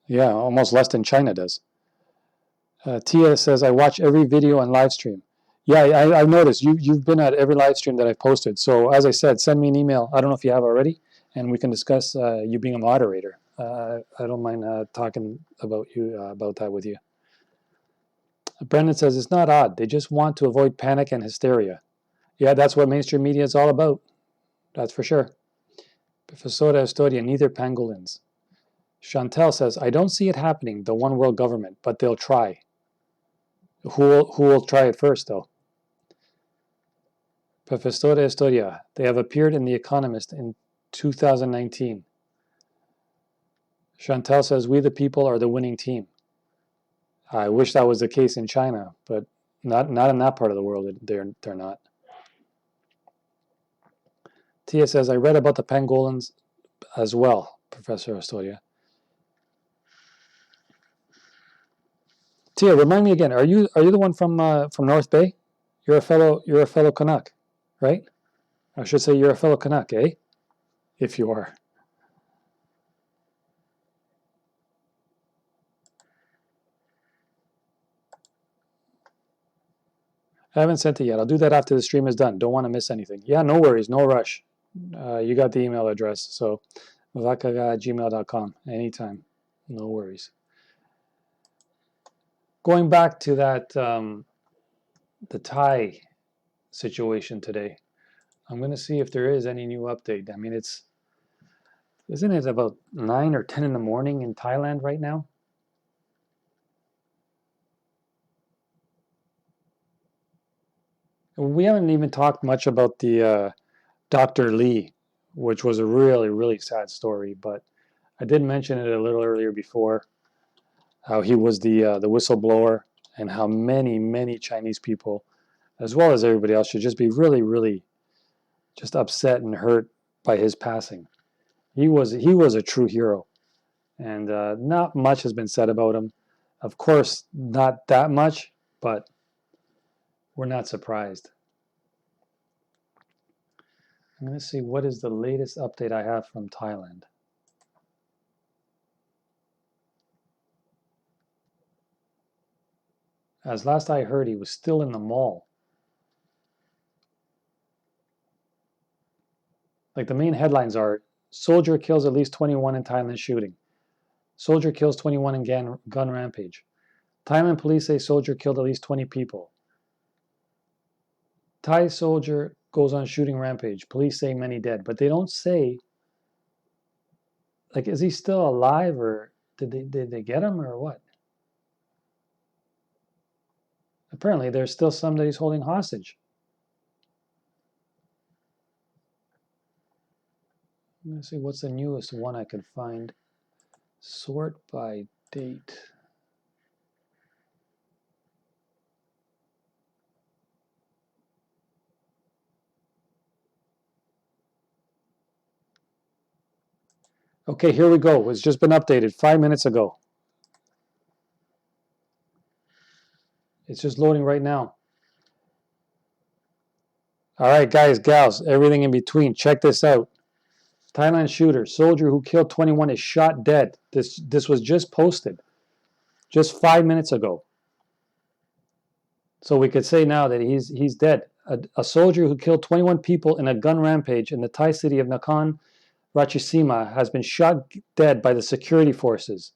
Yeah, almost less than China does. Tia says, I watch every video and live stream. Yeah, I've noticed. You've been at every live stream that I've posted. So as I said, send me an email. I don't know if you have already, and we can discuss you being a moderator. I don't mind talking about that with you. Brendan says, it's not odd. They just want to avoid panic and hysteria. Yeah, that's what mainstream media is all about. That's for sure. Professora Estoria, neither pangolins. Chantel says, I don't see it happening, the one world government, but they'll try. Who will try it first, though? Professor de Historia. They have appeared in The Economist in 2019. Chantel says, we the people are the winning team. I wish that was the case in China, but not in that part of the world. They're not. Tia says, I read about the pangolins as well, Professor Historia. Tia, remind me again. Are you the one from North Bay? You're a fellow Canuck, right? I should say you're a fellow Canuck, eh? If you are. I haven't sent it yet. I'll do that after the stream is done. Don't want to miss anything. Yeah, no worries, no rush. You got the email address, so vakaga@gmail.com anytime. No worries. Going back to that the Thai situation today. I'm going to see if there is any new update. I mean, isn't it about 9 or 10 in the morning in Thailand right now? We haven't even talked much about the Dr. Lee, which was a really, really sad story, but I did mention it a little earlier before, how he was the whistleblower and how many Chinese people, as well as everybody else, should just be really, really just upset and hurt by his passing. He was a true hero, and not much has been said about him. Of course, not that much, but we're not surprised. I'm going to see what is the latest update I have from Thailand. As last I heard, he was still in the mall. Like the main headlines are, soldier kills at least 21 in Thailand shooting. Soldier kills 21 in gun rampage. Thailand police say soldier killed at least 20 people. Thai soldier goes on shooting rampage. Police say many dead. But they don't say, like, is he still alive or did they get him or what? Apparently, there's still some that he's holding hostage. Let me see what's the newest one I could find. Sort by date. Okay, here we go. It's just been updated 5 minutes ago. It's just loading right now. All right, guys, gals, everything in between. Check this out. Thailand shooter, soldier who killed 21 is shot dead. This was just posted just 5 minutes ago. So we could say now that he's dead. A soldier who killed 21 people in a gun rampage in the Thai city of Nakhon Ratchasima has been shot dead by the security forces.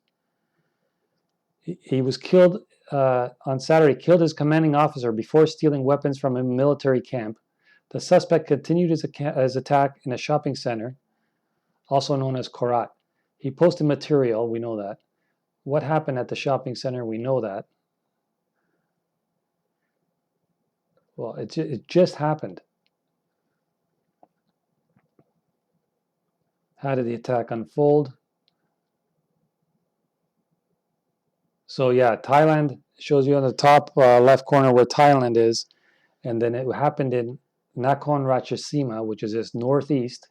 He was killed on Saturday, killed his commanding officer before stealing weapons from a military camp. The suspect continued his attack in a shopping center, also known as Korat. He posted material, we know that. What happened at the shopping center, we know that. Well, it just happened. How did the attack unfold? So yeah, Thailand shows you on the top left corner where Thailand is. And then it happened in Nakhon Ratchasima, which is this northeast.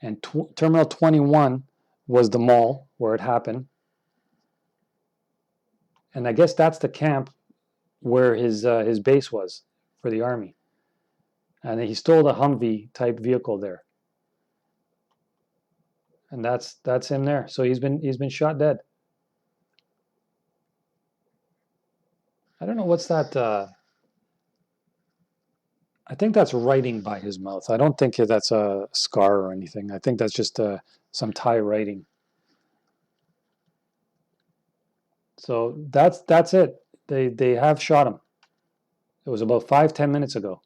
And Terminal 21 was the mall where it happened. And I guess that's the camp where his base was for the army. And he stole the Humvee type vehicle there. And that's him there. So he's been shot dead. I don't know what's that. I think that's writing by his mouth. I don't think that's a scar or anything. I think that's just some Thai writing. So that's it. They have shot him. It was about 5-10 minutes ago.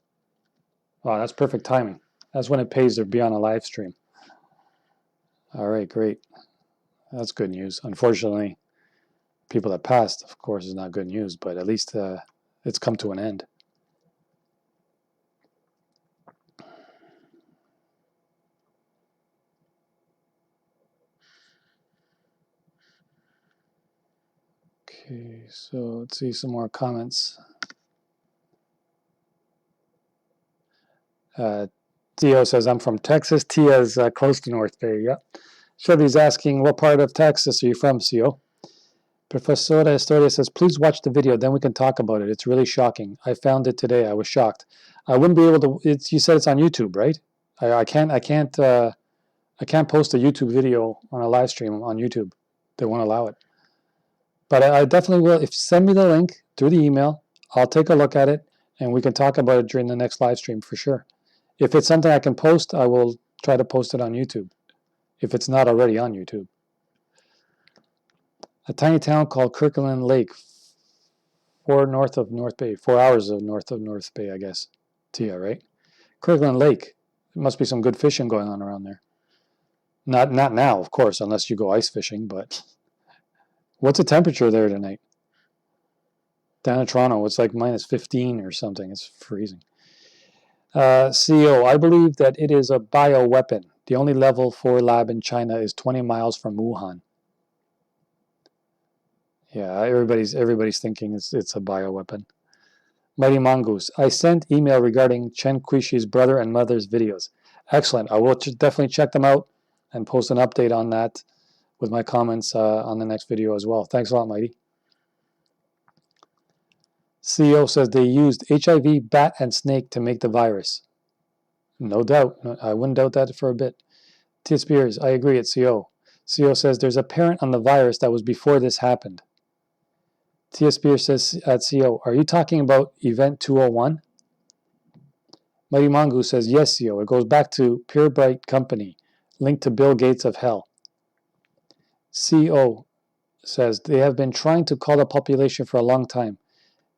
Wow, that's perfect timing. That's when it pays to be on a live stream. All right, great. That's good news. Unfortunately, people that passed, of course, is not good news, but at least it's come to an end. Okay, so let's see some more comments. Theo says, I'm from Texas. Tia's close to North Bay. Yep. Chevy's asking, what part of Texas are you from, Theo? Professora Historia says, please watch the video, then we can talk about it. It's really shocking. I found it today. I was shocked. I wouldn't be able to. You said it's on YouTube, right? I can't post a YouTube video on a live stream on YouTube. They won't allow it. But I definitely will. If you send me the link through the email, I'll take a look at it, and we can talk about it during the next live stream for sure. If it's something I can post, I will try to post it on YouTube, if it's not already on YouTube. A tiny town called Kirkland Lake, 4 north of North Bay, 4 hours north of North Bay, I guess. Tia, right? Kirkland Lake. There must be some good fishing going on around there. Not now, of course, unless you go ice fishing, but what's the temperature there tonight? Down in Toronto, it's like minus 15 or something. It's freezing. CEO, I believe that it is a bioweapon. The only level 4 lab in China is 20 miles from Wuhan. Yeah, everybody's thinking it's a bioweapon. Mighty Mongoose, I sent email regarding Chen Kuishi's brother and mother's videos. Excellent. I will definitely check them out and post an update on that with my comments on the next video as well. Thanks a lot, Mighty. CEO says they used HIV, bat, and snake to make the virus. No doubt. I wouldn't doubt that for a bit. T. Spears, I agree at CO. CO says there's a parent on the virus that was before this happened. T. Spears says at CO, are you talking about Event 201? Mighty Mongoose says, yes, CO. It goes back to Pure Bright Company, linked to Bill Gates of hell. CO says they have been trying to call the population for a long time.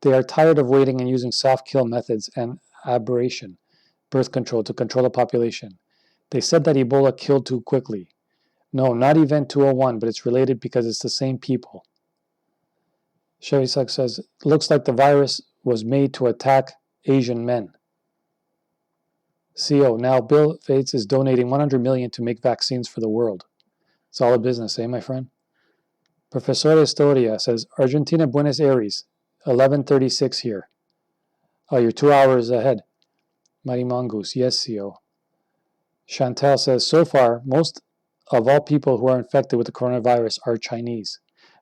They are tired of waiting and using soft kill methods and aberration, birth control, to control the population. They said that Ebola killed too quickly. No, not Event 201, but it's related because it's the same people. Chevy Suck says, looks like the virus was made to attack Asian men. CO, now Bill Gates is donating $100 million to make vaccines for the world. Solid business, my friend? Professor Historia says, Argentina, Buenos Aires, 11:36 here. Oh, you're 2 hours ahead. Mighty Mongoose, yes, CO. Chantal says, so far, most of all people who are infected with the coronavirus are Chinese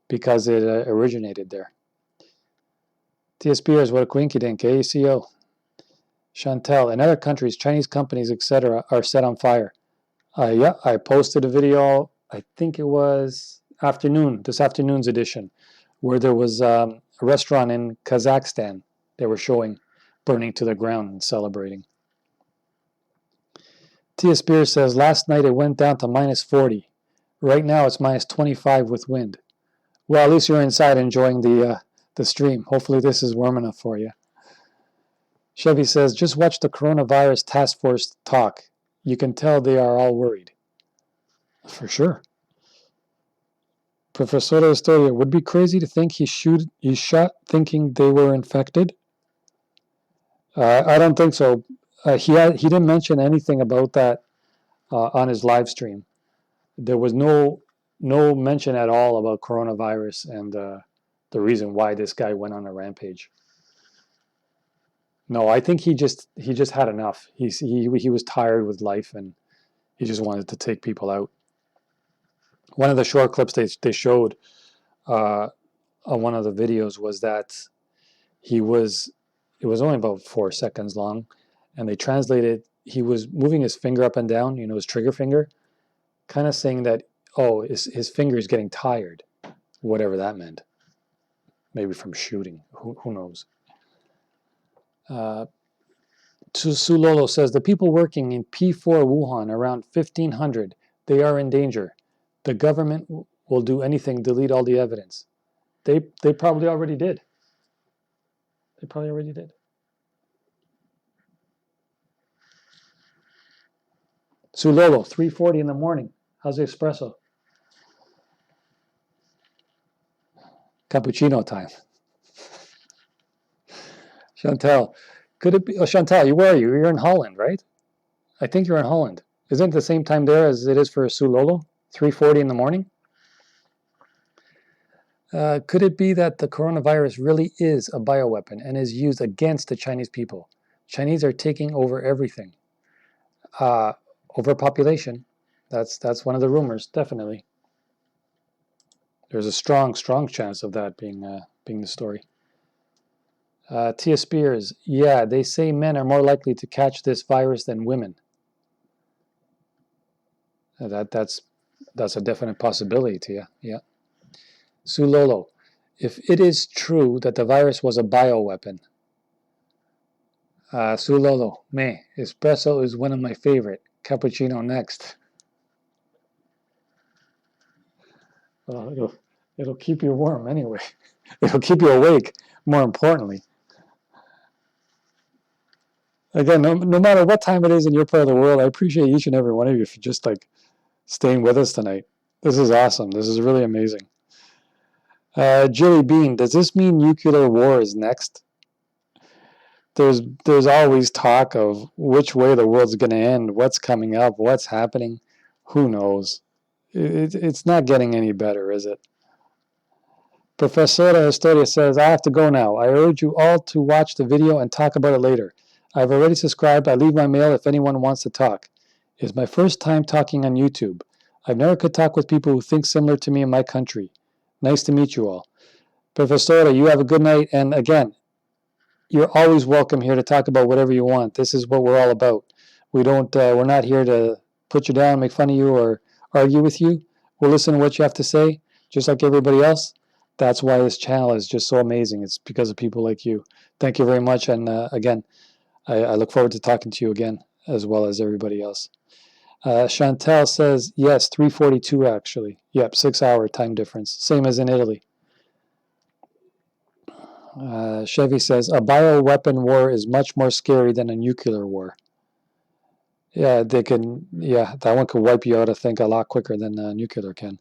because it originated there. Tia Spears, what a coinkydink, CO. Chantal, in other countries, Chinese companies, etc., are set on fire. Yeah, I posted a video, I think it was this afternoon's edition, where there was a restaurant in Kazakhstan they were showing burning to the ground and celebrating. Tia Spears says, last night it went down to minus 40. Right now it's minus 25 with wind. Well, at least you're inside enjoying the stream. Hopefully this is warm enough for you. Chevy says, just watch the coronavirus task force talk. You can tell they are all worried. For sure. Professor Historia, would be crazy to think he shot thinking they were infected. I don't think so. He didn't mention anything about that on his live stream. There was no mention at all about coronavirus and the reason why this guy went on a rampage. No, I think he just had enough. He was tired with life and he just wanted to take people out. One of the short clips they showed on one of the videos was that it was only about 4 seconds long, and they translated, he was moving his finger up and down, his trigger finger, kind of saying that, oh, his finger is getting tired, whatever that meant. Maybe from shooting, who knows. Sulolo says, the people working in P4 Wuhan, around 1,500, they are in danger. The government will do anything to delete all the evidence. They probably already did. They probably already did. Sulolo, 3:40 in the morning. How's the espresso? Cappuccino time. Chantal, could it be? Oh, Chantal, where are you? You're in Holland, right? I think you're in Holland. Isn't it the same time there as it is for Sulolo? 3:40 in the morning? Could it be that the coronavirus really is a bioweapon and is used against the Chinese people? Chinese are taking over everything. Overpopulation. That's one of the rumors, definitely. There's a strong chance of that being the story. Tia Spears, yeah, they say men are more likely to catch this virus than women. That's a definite possibility, Tia. Yeah. Sulolo, if it is true that the virus was a bioweapon, Sulolo, me, espresso is one of my favorite. Cappuccino next. It'll keep you warm anyway. It'll keep you awake, more importantly. Again, no matter what time it is in your part of the world, I appreciate each and every one of you for just like staying with us tonight. This is awesome. This is really amazing. Jilly Bean, does this mean nuclear war is next? There's always talk of which way the world's going to end, what's coming up, what's happening. Who knows? It's not getting any better, is it? Professora Historia says, I have to go now. I urge you all to watch the video and talk about it later. I've already subscribed. I leave my mail if anyone wants to talk. It's my first time talking on YouTube. I've never could talk with people who think similar to me in my country. Nice to meet you all. Professora, you have a good night. And again, you're always welcome here to talk about whatever you want. This is what we're all about. We're not here to put you down, make fun of you, or argue with you. We'll listen to what you have to say, just like everybody else. That's why this channel is just so amazing. It's because of people like you. Thank you very much. And again, I look forward to talking to you again, as well as everybody else. Chantel says, yes, 3:42 actually. Yep, 6-hour time difference. Same as in Italy. Chevy says, a bioweapon war is much more scary than a nuclear war. Yeah, that one could wipe you out, I think, a lot quicker than nuclear can.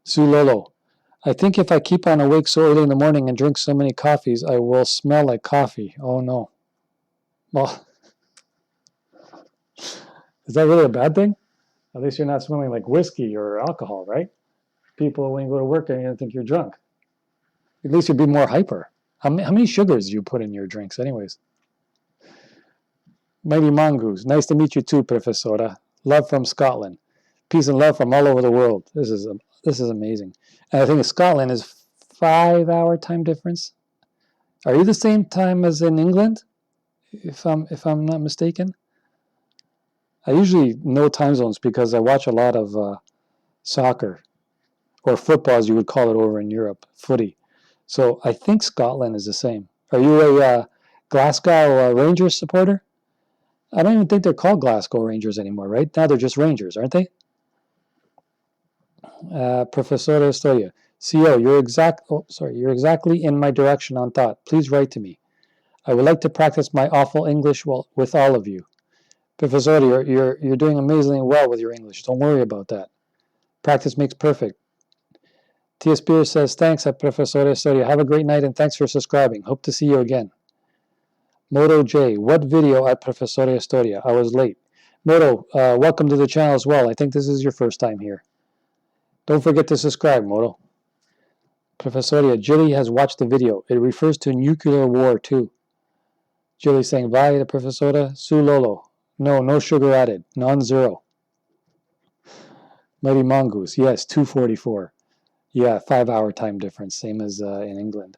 Sulolo, I think if I keep on awake so early in the morning and drink so many coffees, I will smell like coffee. Oh, no. Well, is that really a bad thing? At least you're not smelling like whiskey or alcohol, right? People, when you go to work, are going to think you're drunk. At least you'd be more hyper. How many sugars do you put in your drinks anyways? Mighty Mongoose, nice to meet you too, Professora. Love from Scotland. Peace and love from all over the world. This is amazing. And I think Scotland is 5-hour time difference. Are you the same time as in England? If I'm not mistaken? I usually know time zones because I watch a lot of soccer, or football as you would call it over in Europe, footy. So I think Scotland is the same. Are you a Glasgow Rangers supporter? I don't even think they're called Glasgow Rangers anymore, right? Now they're just Rangers, aren't they? Professor Estoya, CEO, you're exactly in my direction on thought. Please write to me. I would like to practice my awful English with all of you. Professor, you're doing amazingly well with your English. Don't worry about that. Practice makes perfect. Tia Spears says, thanks, Professor Estoya. Have a great night and thanks for subscribing. Hope to see you again. Moto J, what video at Professor Estoya? I was late. Moto, welcome to the channel as well. I think this is your first time here. Don't forget to subscribe, Moto. Professoria, Jilly has watched the video. It refers to nuclear war too. Jilly saying, bye to Professora. Sulolo, no sugar added. Non-zero. Mighty Mongoose, yes, 2:44. Yeah, 5-hour time difference, same as in England.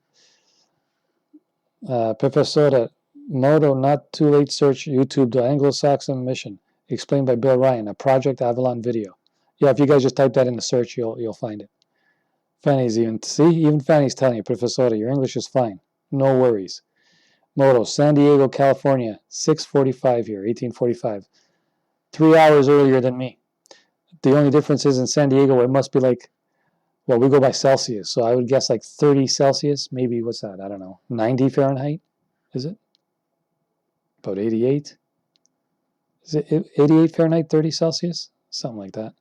Professora, Moto, not too late search YouTube, the Anglo-Saxon mission, explained by Bill Ryan, a Project Avalon video. Yeah, if you guys just type that in the search, you'll find it. Fanny's even Fanny's telling you, Professora, your English is fine. No worries. Moto, San Diego, California, 6:45 here, 1845. 3 hours earlier than me. The only difference is in San Diego, it must be like, well, we go by Celsius, so I would guess like 30 Celsius, maybe, what's that? I don't know. 90 Fahrenheit, is it? About 88? Is it 88 Fahrenheit, 30 Celsius? Something like that.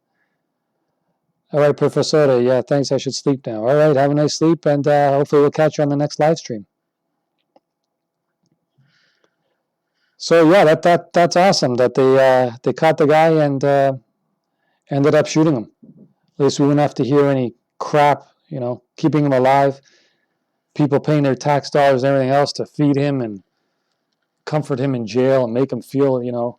All right, Professora, yeah, thanks, I should sleep now. All right, have a nice sleep, and hopefully we'll catch you on the next live stream. So yeah, that's awesome that they caught the guy and ended up shooting him. At least we wouldn't have to hear any crap keeping him alive, people paying their tax dollars and everything else to feed him and comfort him in jail and make him feel,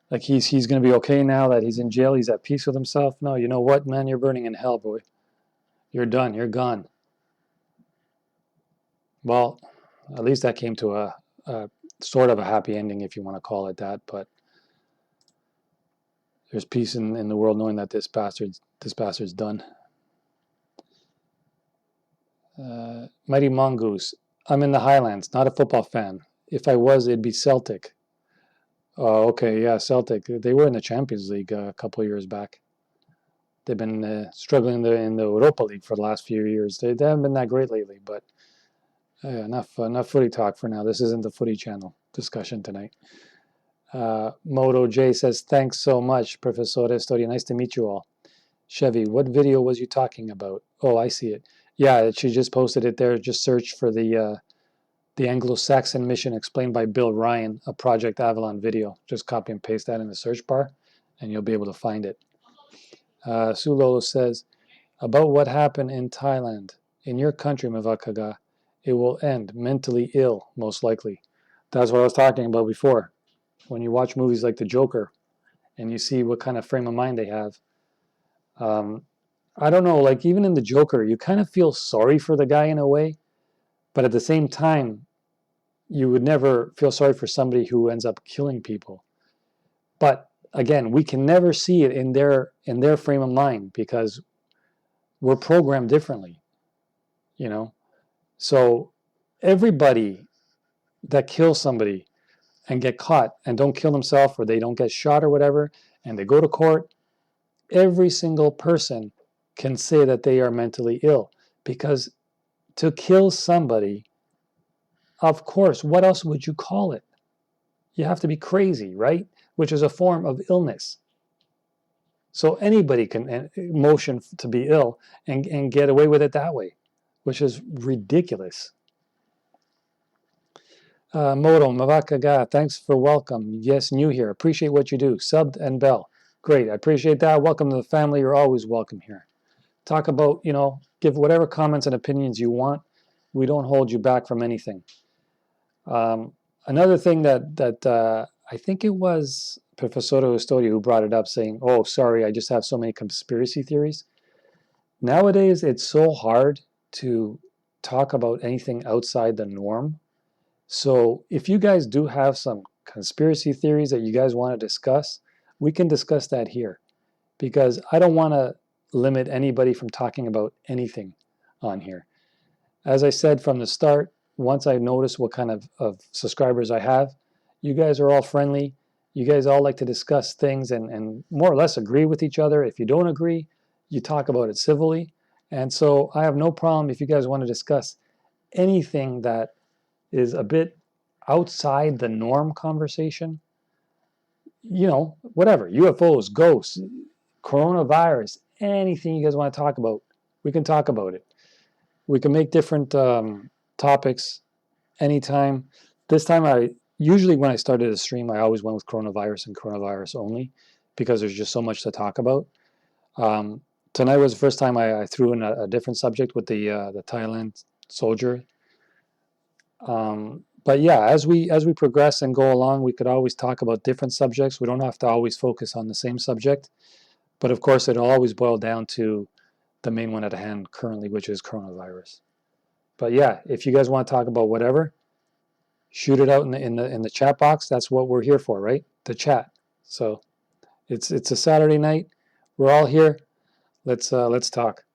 like he's going to be okay now that he's in jail. He's at peace with himself. No, you know what, man? You're burning in hell, boy. You're done. You're gone. Well, at least that came to a sort of a happy ending, if you want to call it that. But there's peace in the world knowing that this bastard's done. Mighty Mongoose. I'm in the Highlands, not a football fan. If I was, it'd be Celtic. Oh, okay, yeah, Celtic. They were in the Champions League a couple of years back. They've been struggling in the Europa League for the last few years. They haven't been that great lately, but enough footy talk for now. This isn't the footy channel discussion tonight. Moto J says, thanks so much, Professor Story. Nice to meet you all. Chevy, what video was you talking about? Oh, I see it. Yeah, she just posted it there. Just search for the Anglo-Saxon mission explained by Bill Ryan, a Project Avalon video. Just copy and paste that in the search bar, and you'll be able to find it. Sulolo says, about what happened in Thailand. In your country, Mavakaga, it will end mentally ill, most likely. That's what I was talking about before. When you watch movies like The Joker, and you see what kind of frame of mind they have, I don't know, like even in The Joker, you kind of feel sorry for the guy in a way, but at the same time, you would never feel sorry for somebody who ends up killing people. But again, we can never see it in their frame of mind because we're programmed differently, So everybody that kills somebody and get caught and don't kill themselves or they don't get shot or whatever, and they go to court, every single person can say that they are mentally ill because to kill somebody, of course, what else would you call it? You have to be crazy, right? Which is a form of illness. So anybody can motion to be ill and get away with it that way, which is ridiculous. Moto, Mavakaga, thanks for welcome. Yes, new here. Appreciate what you do. Subbed and bell. Great, I appreciate that. Welcome to the family. You're always welcome here. Talk about, give whatever comments and opinions you want. We don't hold you back from anything. Another thing that I think it was Professor Ustori who brought it up saying, oh, sorry, I just have so many conspiracy theories. Nowadays, it's so hard to talk about anything outside the norm. So if you guys do have some conspiracy theories that you guys want to discuss, we can discuss that here because I don't want to limit anybody from talking about anything on here. As I said from the start, once I notice what kind of subscribers I have, you guys are all friendly. You guys all like to discuss things and more or less agree with each other. If you don't agree, you talk about it civilly. And so I have no problem if you guys want to discuss anything that is a bit outside the norm conversation. Whatever, UFOs, ghosts, coronavirus, anything you guys want to talk about, we can talk about it. We can make different topics anytime. This time, usually when I started a stream, I always went with coronavirus and coronavirus only because there's just so much to talk about. Tonight was the first time I threw in a different subject with the Thailand soldier. But yeah, as we progress and go along, we could always talk about different subjects. We don't have to always focus on the same subject. But of course, it'll always boil down to the main one at hand currently, which is coronavirus. But yeah, if you guys want to talk about whatever, shoot it out in the chat box. That's what we're here for, right? The chat. So it's a Saturday night. We're all here. Let's talk.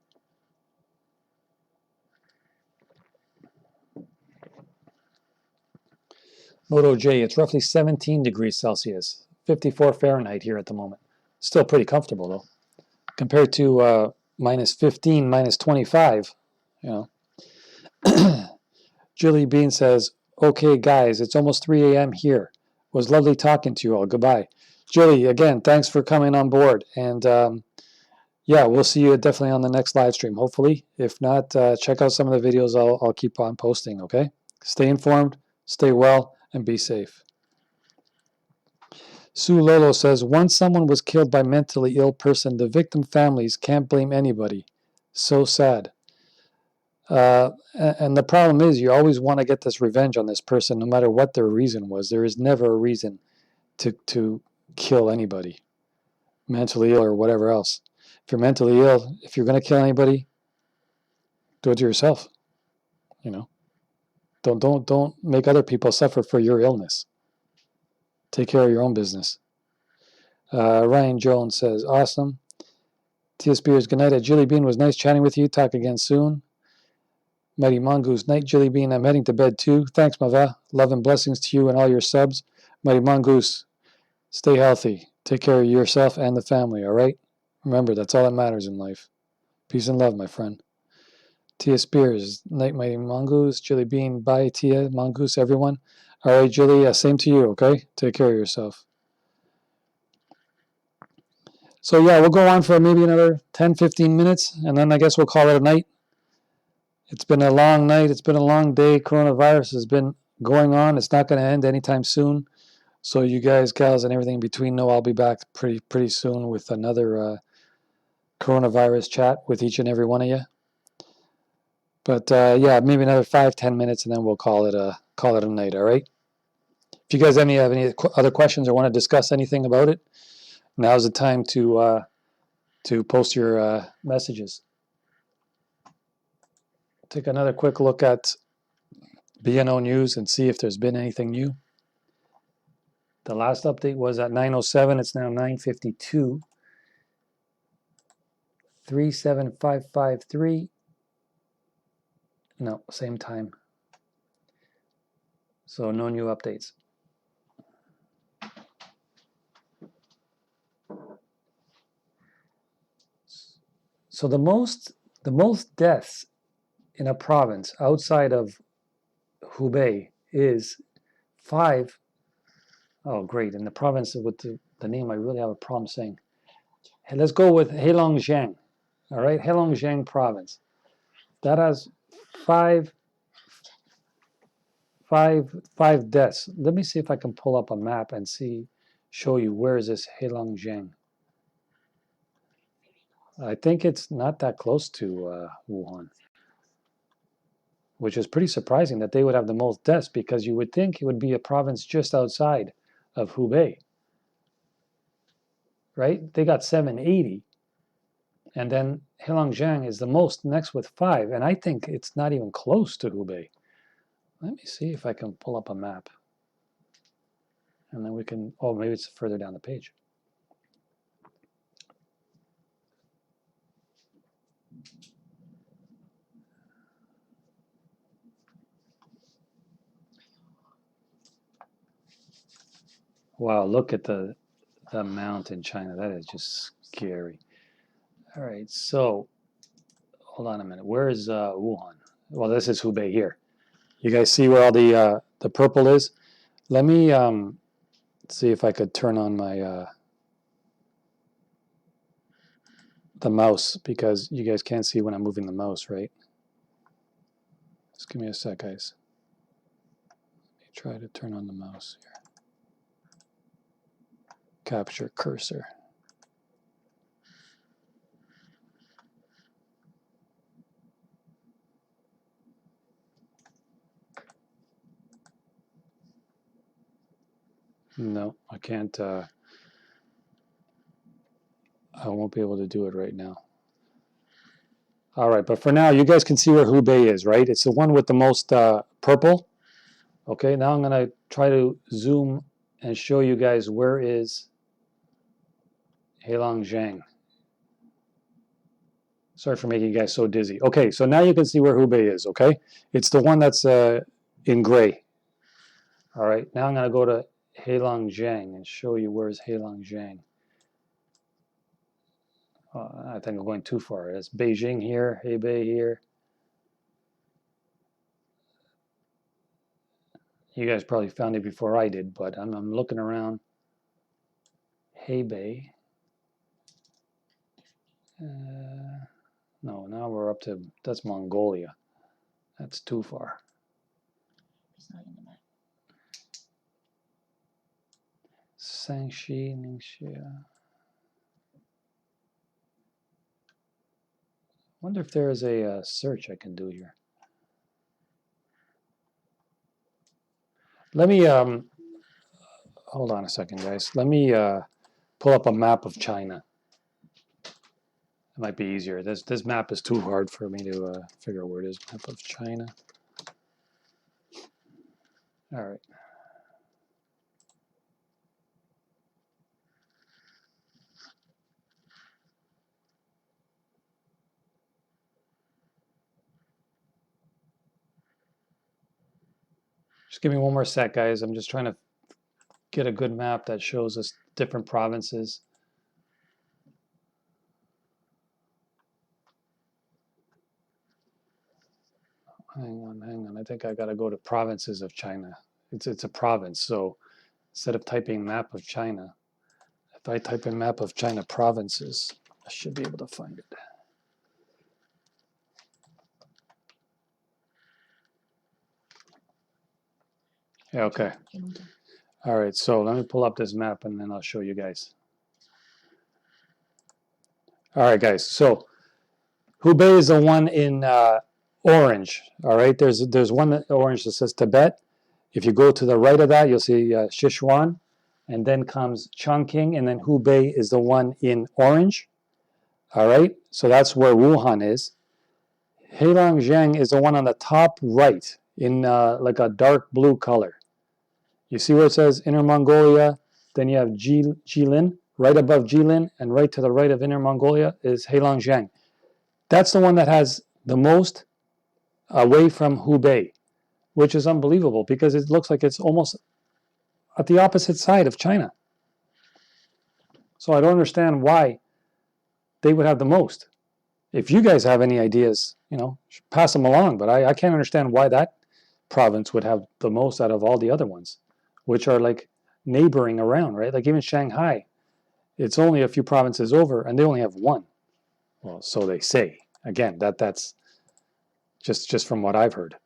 Moto J, it's roughly 17 degrees Celsius, 54 Fahrenheit here at the moment. Still pretty comfortable though, compared to minus 15, minus 25. Julie Bean says, okay, guys, it's almost 3 a.m. here. It was lovely talking to you all. Goodbye. Julie, again, thanks for coming on board. And yeah, we'll see you definitely on the next live stream, hopefully. If not, check out some of the videos I'll keep on posting, okay? Stay informed, stay well, and be safe. Sue Lolo says, once someone was killed by mentally ill person, the victim families can't blame anybody. So sad. And the problem is, you always want to get this revenge on this person, no matter what their reason was. There is never a reason to kill anybody, mentally ill or whatever else. If you're mentally ill, if you're going to kill anybody, do it to yourself. You know, don't make other people suffer for your illness. Take care of your own business. Ryan Jones says, awesome. Tia Spears, good night at Jilly Bean. Was nice chatting with you. Talk again soon. Mighty Mongoose, night Jilly Bean. I'm heading to bed too. Thanks, Mava. Love and blessings to you and all your subs. Mighty Mongoose, stay healthy. Take care of yourself and the family, all right? Remember, that's all that matters in life. Peace and love, my friend. Tia Spears, night Mighty Mongoose. Jilly Bean, bye Tia, Mongoose, everyone. All right, Jilly, same to you, okay? Take care of yourself. So yeah, we'll go on for maybe another 10, 15 minutes, and then I guess we'll call it a night. It's been a long night. It's been a long day. Coronavirus has been going on. It's not going to end anytime soon. So you guys, gals, and everything in between know I'll be back pretty soon with another coronavirus chat with each and every one of you. But yeah, maybe another 5, 10 minutes, and then we'll call it a night. All right. If you guys have any other questions or want to discuss anything about it, now's the time to post your messages. Take another quick look at BNO News and see if there's been anything new. The last update was at 9:07. It's now 9:52. 37553. No, same time. So no new updates. So the most deaths in a province outside of Hubei is 5. Oh, great. In the province with the name I really have a problem saying. Hey, let's go with Heilongjiang. All right, Heilongjiang province. That has 5 deaths. Let me see if I can pull up a map and show you where is this Heilongjiang. I think it's not that close to Wuhan, which is pretty surprising that they would have the most deaths, because you would think it would be a province just outside of Hubei, right? They got 780, and then Heilongjiang is the most, next with 5, and I think it's not even close to Hubei. Let me see if I can pull up a map, and then we can, oh, maybe it's further down the page. Wow, look at the amount in China. That is just scary. All right, so hold on a minute. Where is Wuhan? Well, this is Hubei here. You guys see where all the purple is? Let me see if I could turn on my the mouse, because you guys can't see when I'm moving the mouse, right? Just give me a sec, guys. Let me try to turn on the mouse here. Capture cursor. No, I can't. I won't be able to do it right now. All right, but for now, you guys can see where Hubei is, right? It's the one with the most purple. Okay, now I'm going to try to zoom and show you guys where is Heilongjiang. Sorry for making you guys so dizzy. Okay, so now you can see where Hubei is, okay? It's the one that's in gray. All right, now I'm going to go to Heilongjiang and show you where's Heilongjiang. I think I'm going too far. It's Beijing here, Hebei here. You guys probably found it before I did, but I'm looking around. Hebei. No, now we're up to, that's Mongolia. That's too far. It's not in the map. Sangxi, Ningxia. Wonder if there is a search I can do here. Let me hold on a second, guys. Let me pull up a map of China. It might be easier. This map is too hard for me to figure out where it is. Map of China. All right. Just give me one more sec, guys. I'm just trying to get a good map that shows us different provinces. Hang on. I think I got to go to provinces of China. It's a province, so instead of typing map of China, if I type in map of China provinces, I should be able to find it. Yeah, okay. All right, so let me pull up this map and then I'll show you guys. All right, guys. So Hubei is the one in orange. All right, there's one orange that says Tibet. If you go to the right of that, you'll see Sichuan, and then comes Chongqing, and then Hubei is the one in orange. All right, so that's where Wuhan is. Heilongjiang is the one on the top right in like a dark blue color. You see where it says Inner Mongolia, then you have Jilin, right above Jilin, and right to the right of Inner Mongolia is Heilongjiang. That's the one that has the most away from Hubei, which is unbelievable because it looks like it's almost at the opposite side of China. So I don't understand why they would have the most. If you guys have any ideas, pass them along. But I can't understand why that province would have the most out of all the other ones, which are like neighboring around, right? Like even Shanghai, it's only a few provinces over, and they only have one. Well, so they say. Again, that's just from what I've heard.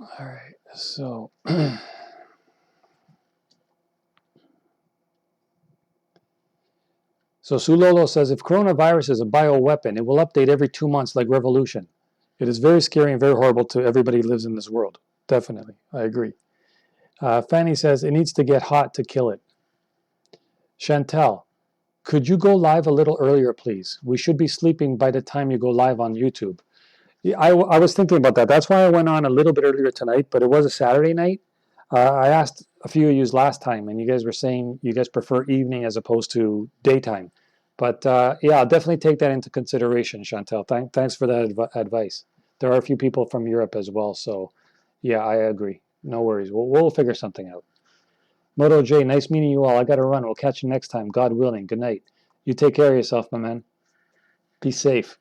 All right, so so Sulolo says, if coronavirus is a bioweapon, it will update every 2 months like Revolution. It is very scary and very horrible to everybody who lives in this world. Definitely, I agree. Fanny says, it needs to get hot to kill it. Chantel, could you go live a little earlier, please? We should be sleeping by the time you go live on YouTube. Yeah, I was thinking about that. That's why I went on a little bit earlier tonight, but it was a Saturday night. I asked a few of you last time, and you guys were saying you guys prefer evening as opposed to daytime. But yeah, I'll definitely take that into consideration, Chantel. Thanks for that advice. There are a few people from Europe as well, so yeah, I agree. No worries. We'll figure something out. Moto J, nice meeting you all. I got to run. We'll catch you next time, God willing. Good night. You take care of yourself, my man. Be safe.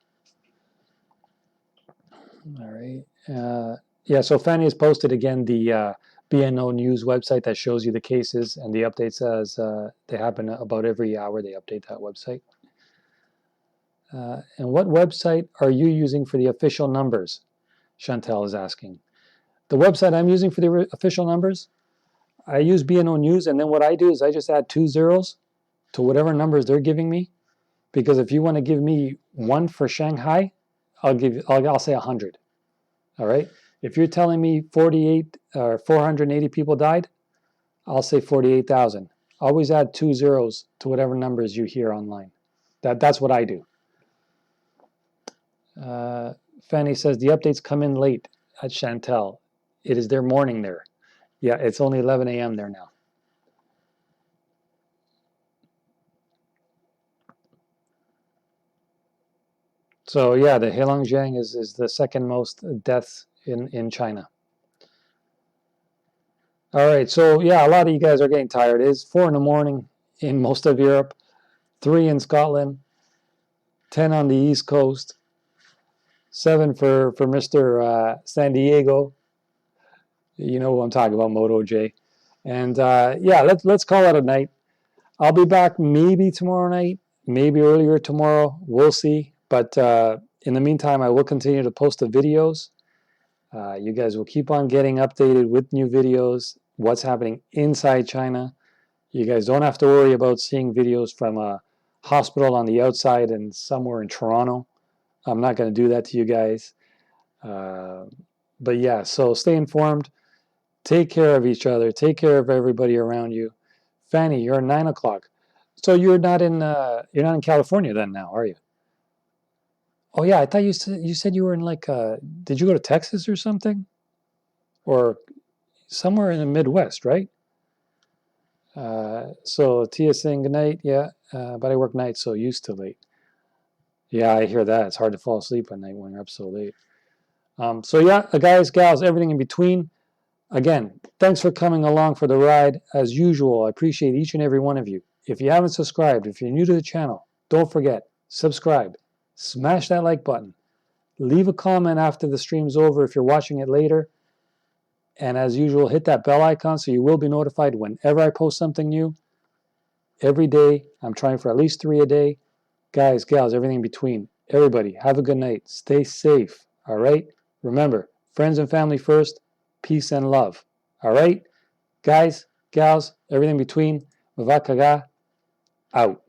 All right. Yeah, so Fanny has posted again the BNO News website that shows you the cases and the updates as they happen about every hour. They update that website. And what website are you using for the official numbers? Chantel is asking. The website I'm using for the official numbers, I use BNO News, and then what I do is I just add 2 zeros to whatever numbers they're giving me. Because if you want to give me 1 for Shanghai, I'll say 100. All right. If you're telling me 48 or 480 people died, I'll say 48,000. Always add 2 zeros to whatever numbers you hear online. That's what I do. Fanny says the updates come in late at Chantel. It is their morning there. Yeah, it's only 11 a.m. there now. So yeah, the Heilongjiang is the second most deaths in China. All right, so yeah, a lot of you guys are getting tired. It is 4 in the morning in most of Europe, 3 in Scotland, 10 on the East Coast, 7 for Mr. San Diego. You know who I'm talking about, Moto J. And yeah, let's call it a night. I'll be back maybe tomorrow night, maybe earlier tomorrow. We'll see. But in the meantime, I will continue to post the videos. You guys will keep on getting updated with new videos, what's happening inside China. You guys don't have to worry about seeing videos from a hospital on the outside and somewhere in Toronto. I'm not going to do that to you guys. But yeah, so stay informed. Take care of each other. Take care of everybody around you. Fanny, you're 9 o'clock. So you're not in California then now, are you? Oh yeah, I thought you said you were in like did you go to Texas or something? Or somewhere in the Midwest, right? So Tia saying good night, yeah, but I work nights, so used to late. Yeah, I hear that. It's hard to fall asleep at night when you're up so late. So yeah, guys, gals, everything in between. Again, thanks for coming along for the ride. As usual, I appreciate each and every one of you. If you haven't subscribed, if you're new to the channel, don't forget, subscribe. Smash that like button. Leave a comment after the stream's over if you're watching it later. And as usual, hit that bell icon so you will be notified whenever I post something new. Every day, I'm trying for at least 3 a day. Guys, gals, everything in between. Everybody, have a good night. Stay safe. All right? Remember, friends and family first, peace and love. All right? Guys, gals, everything in between. Mavakaga, out.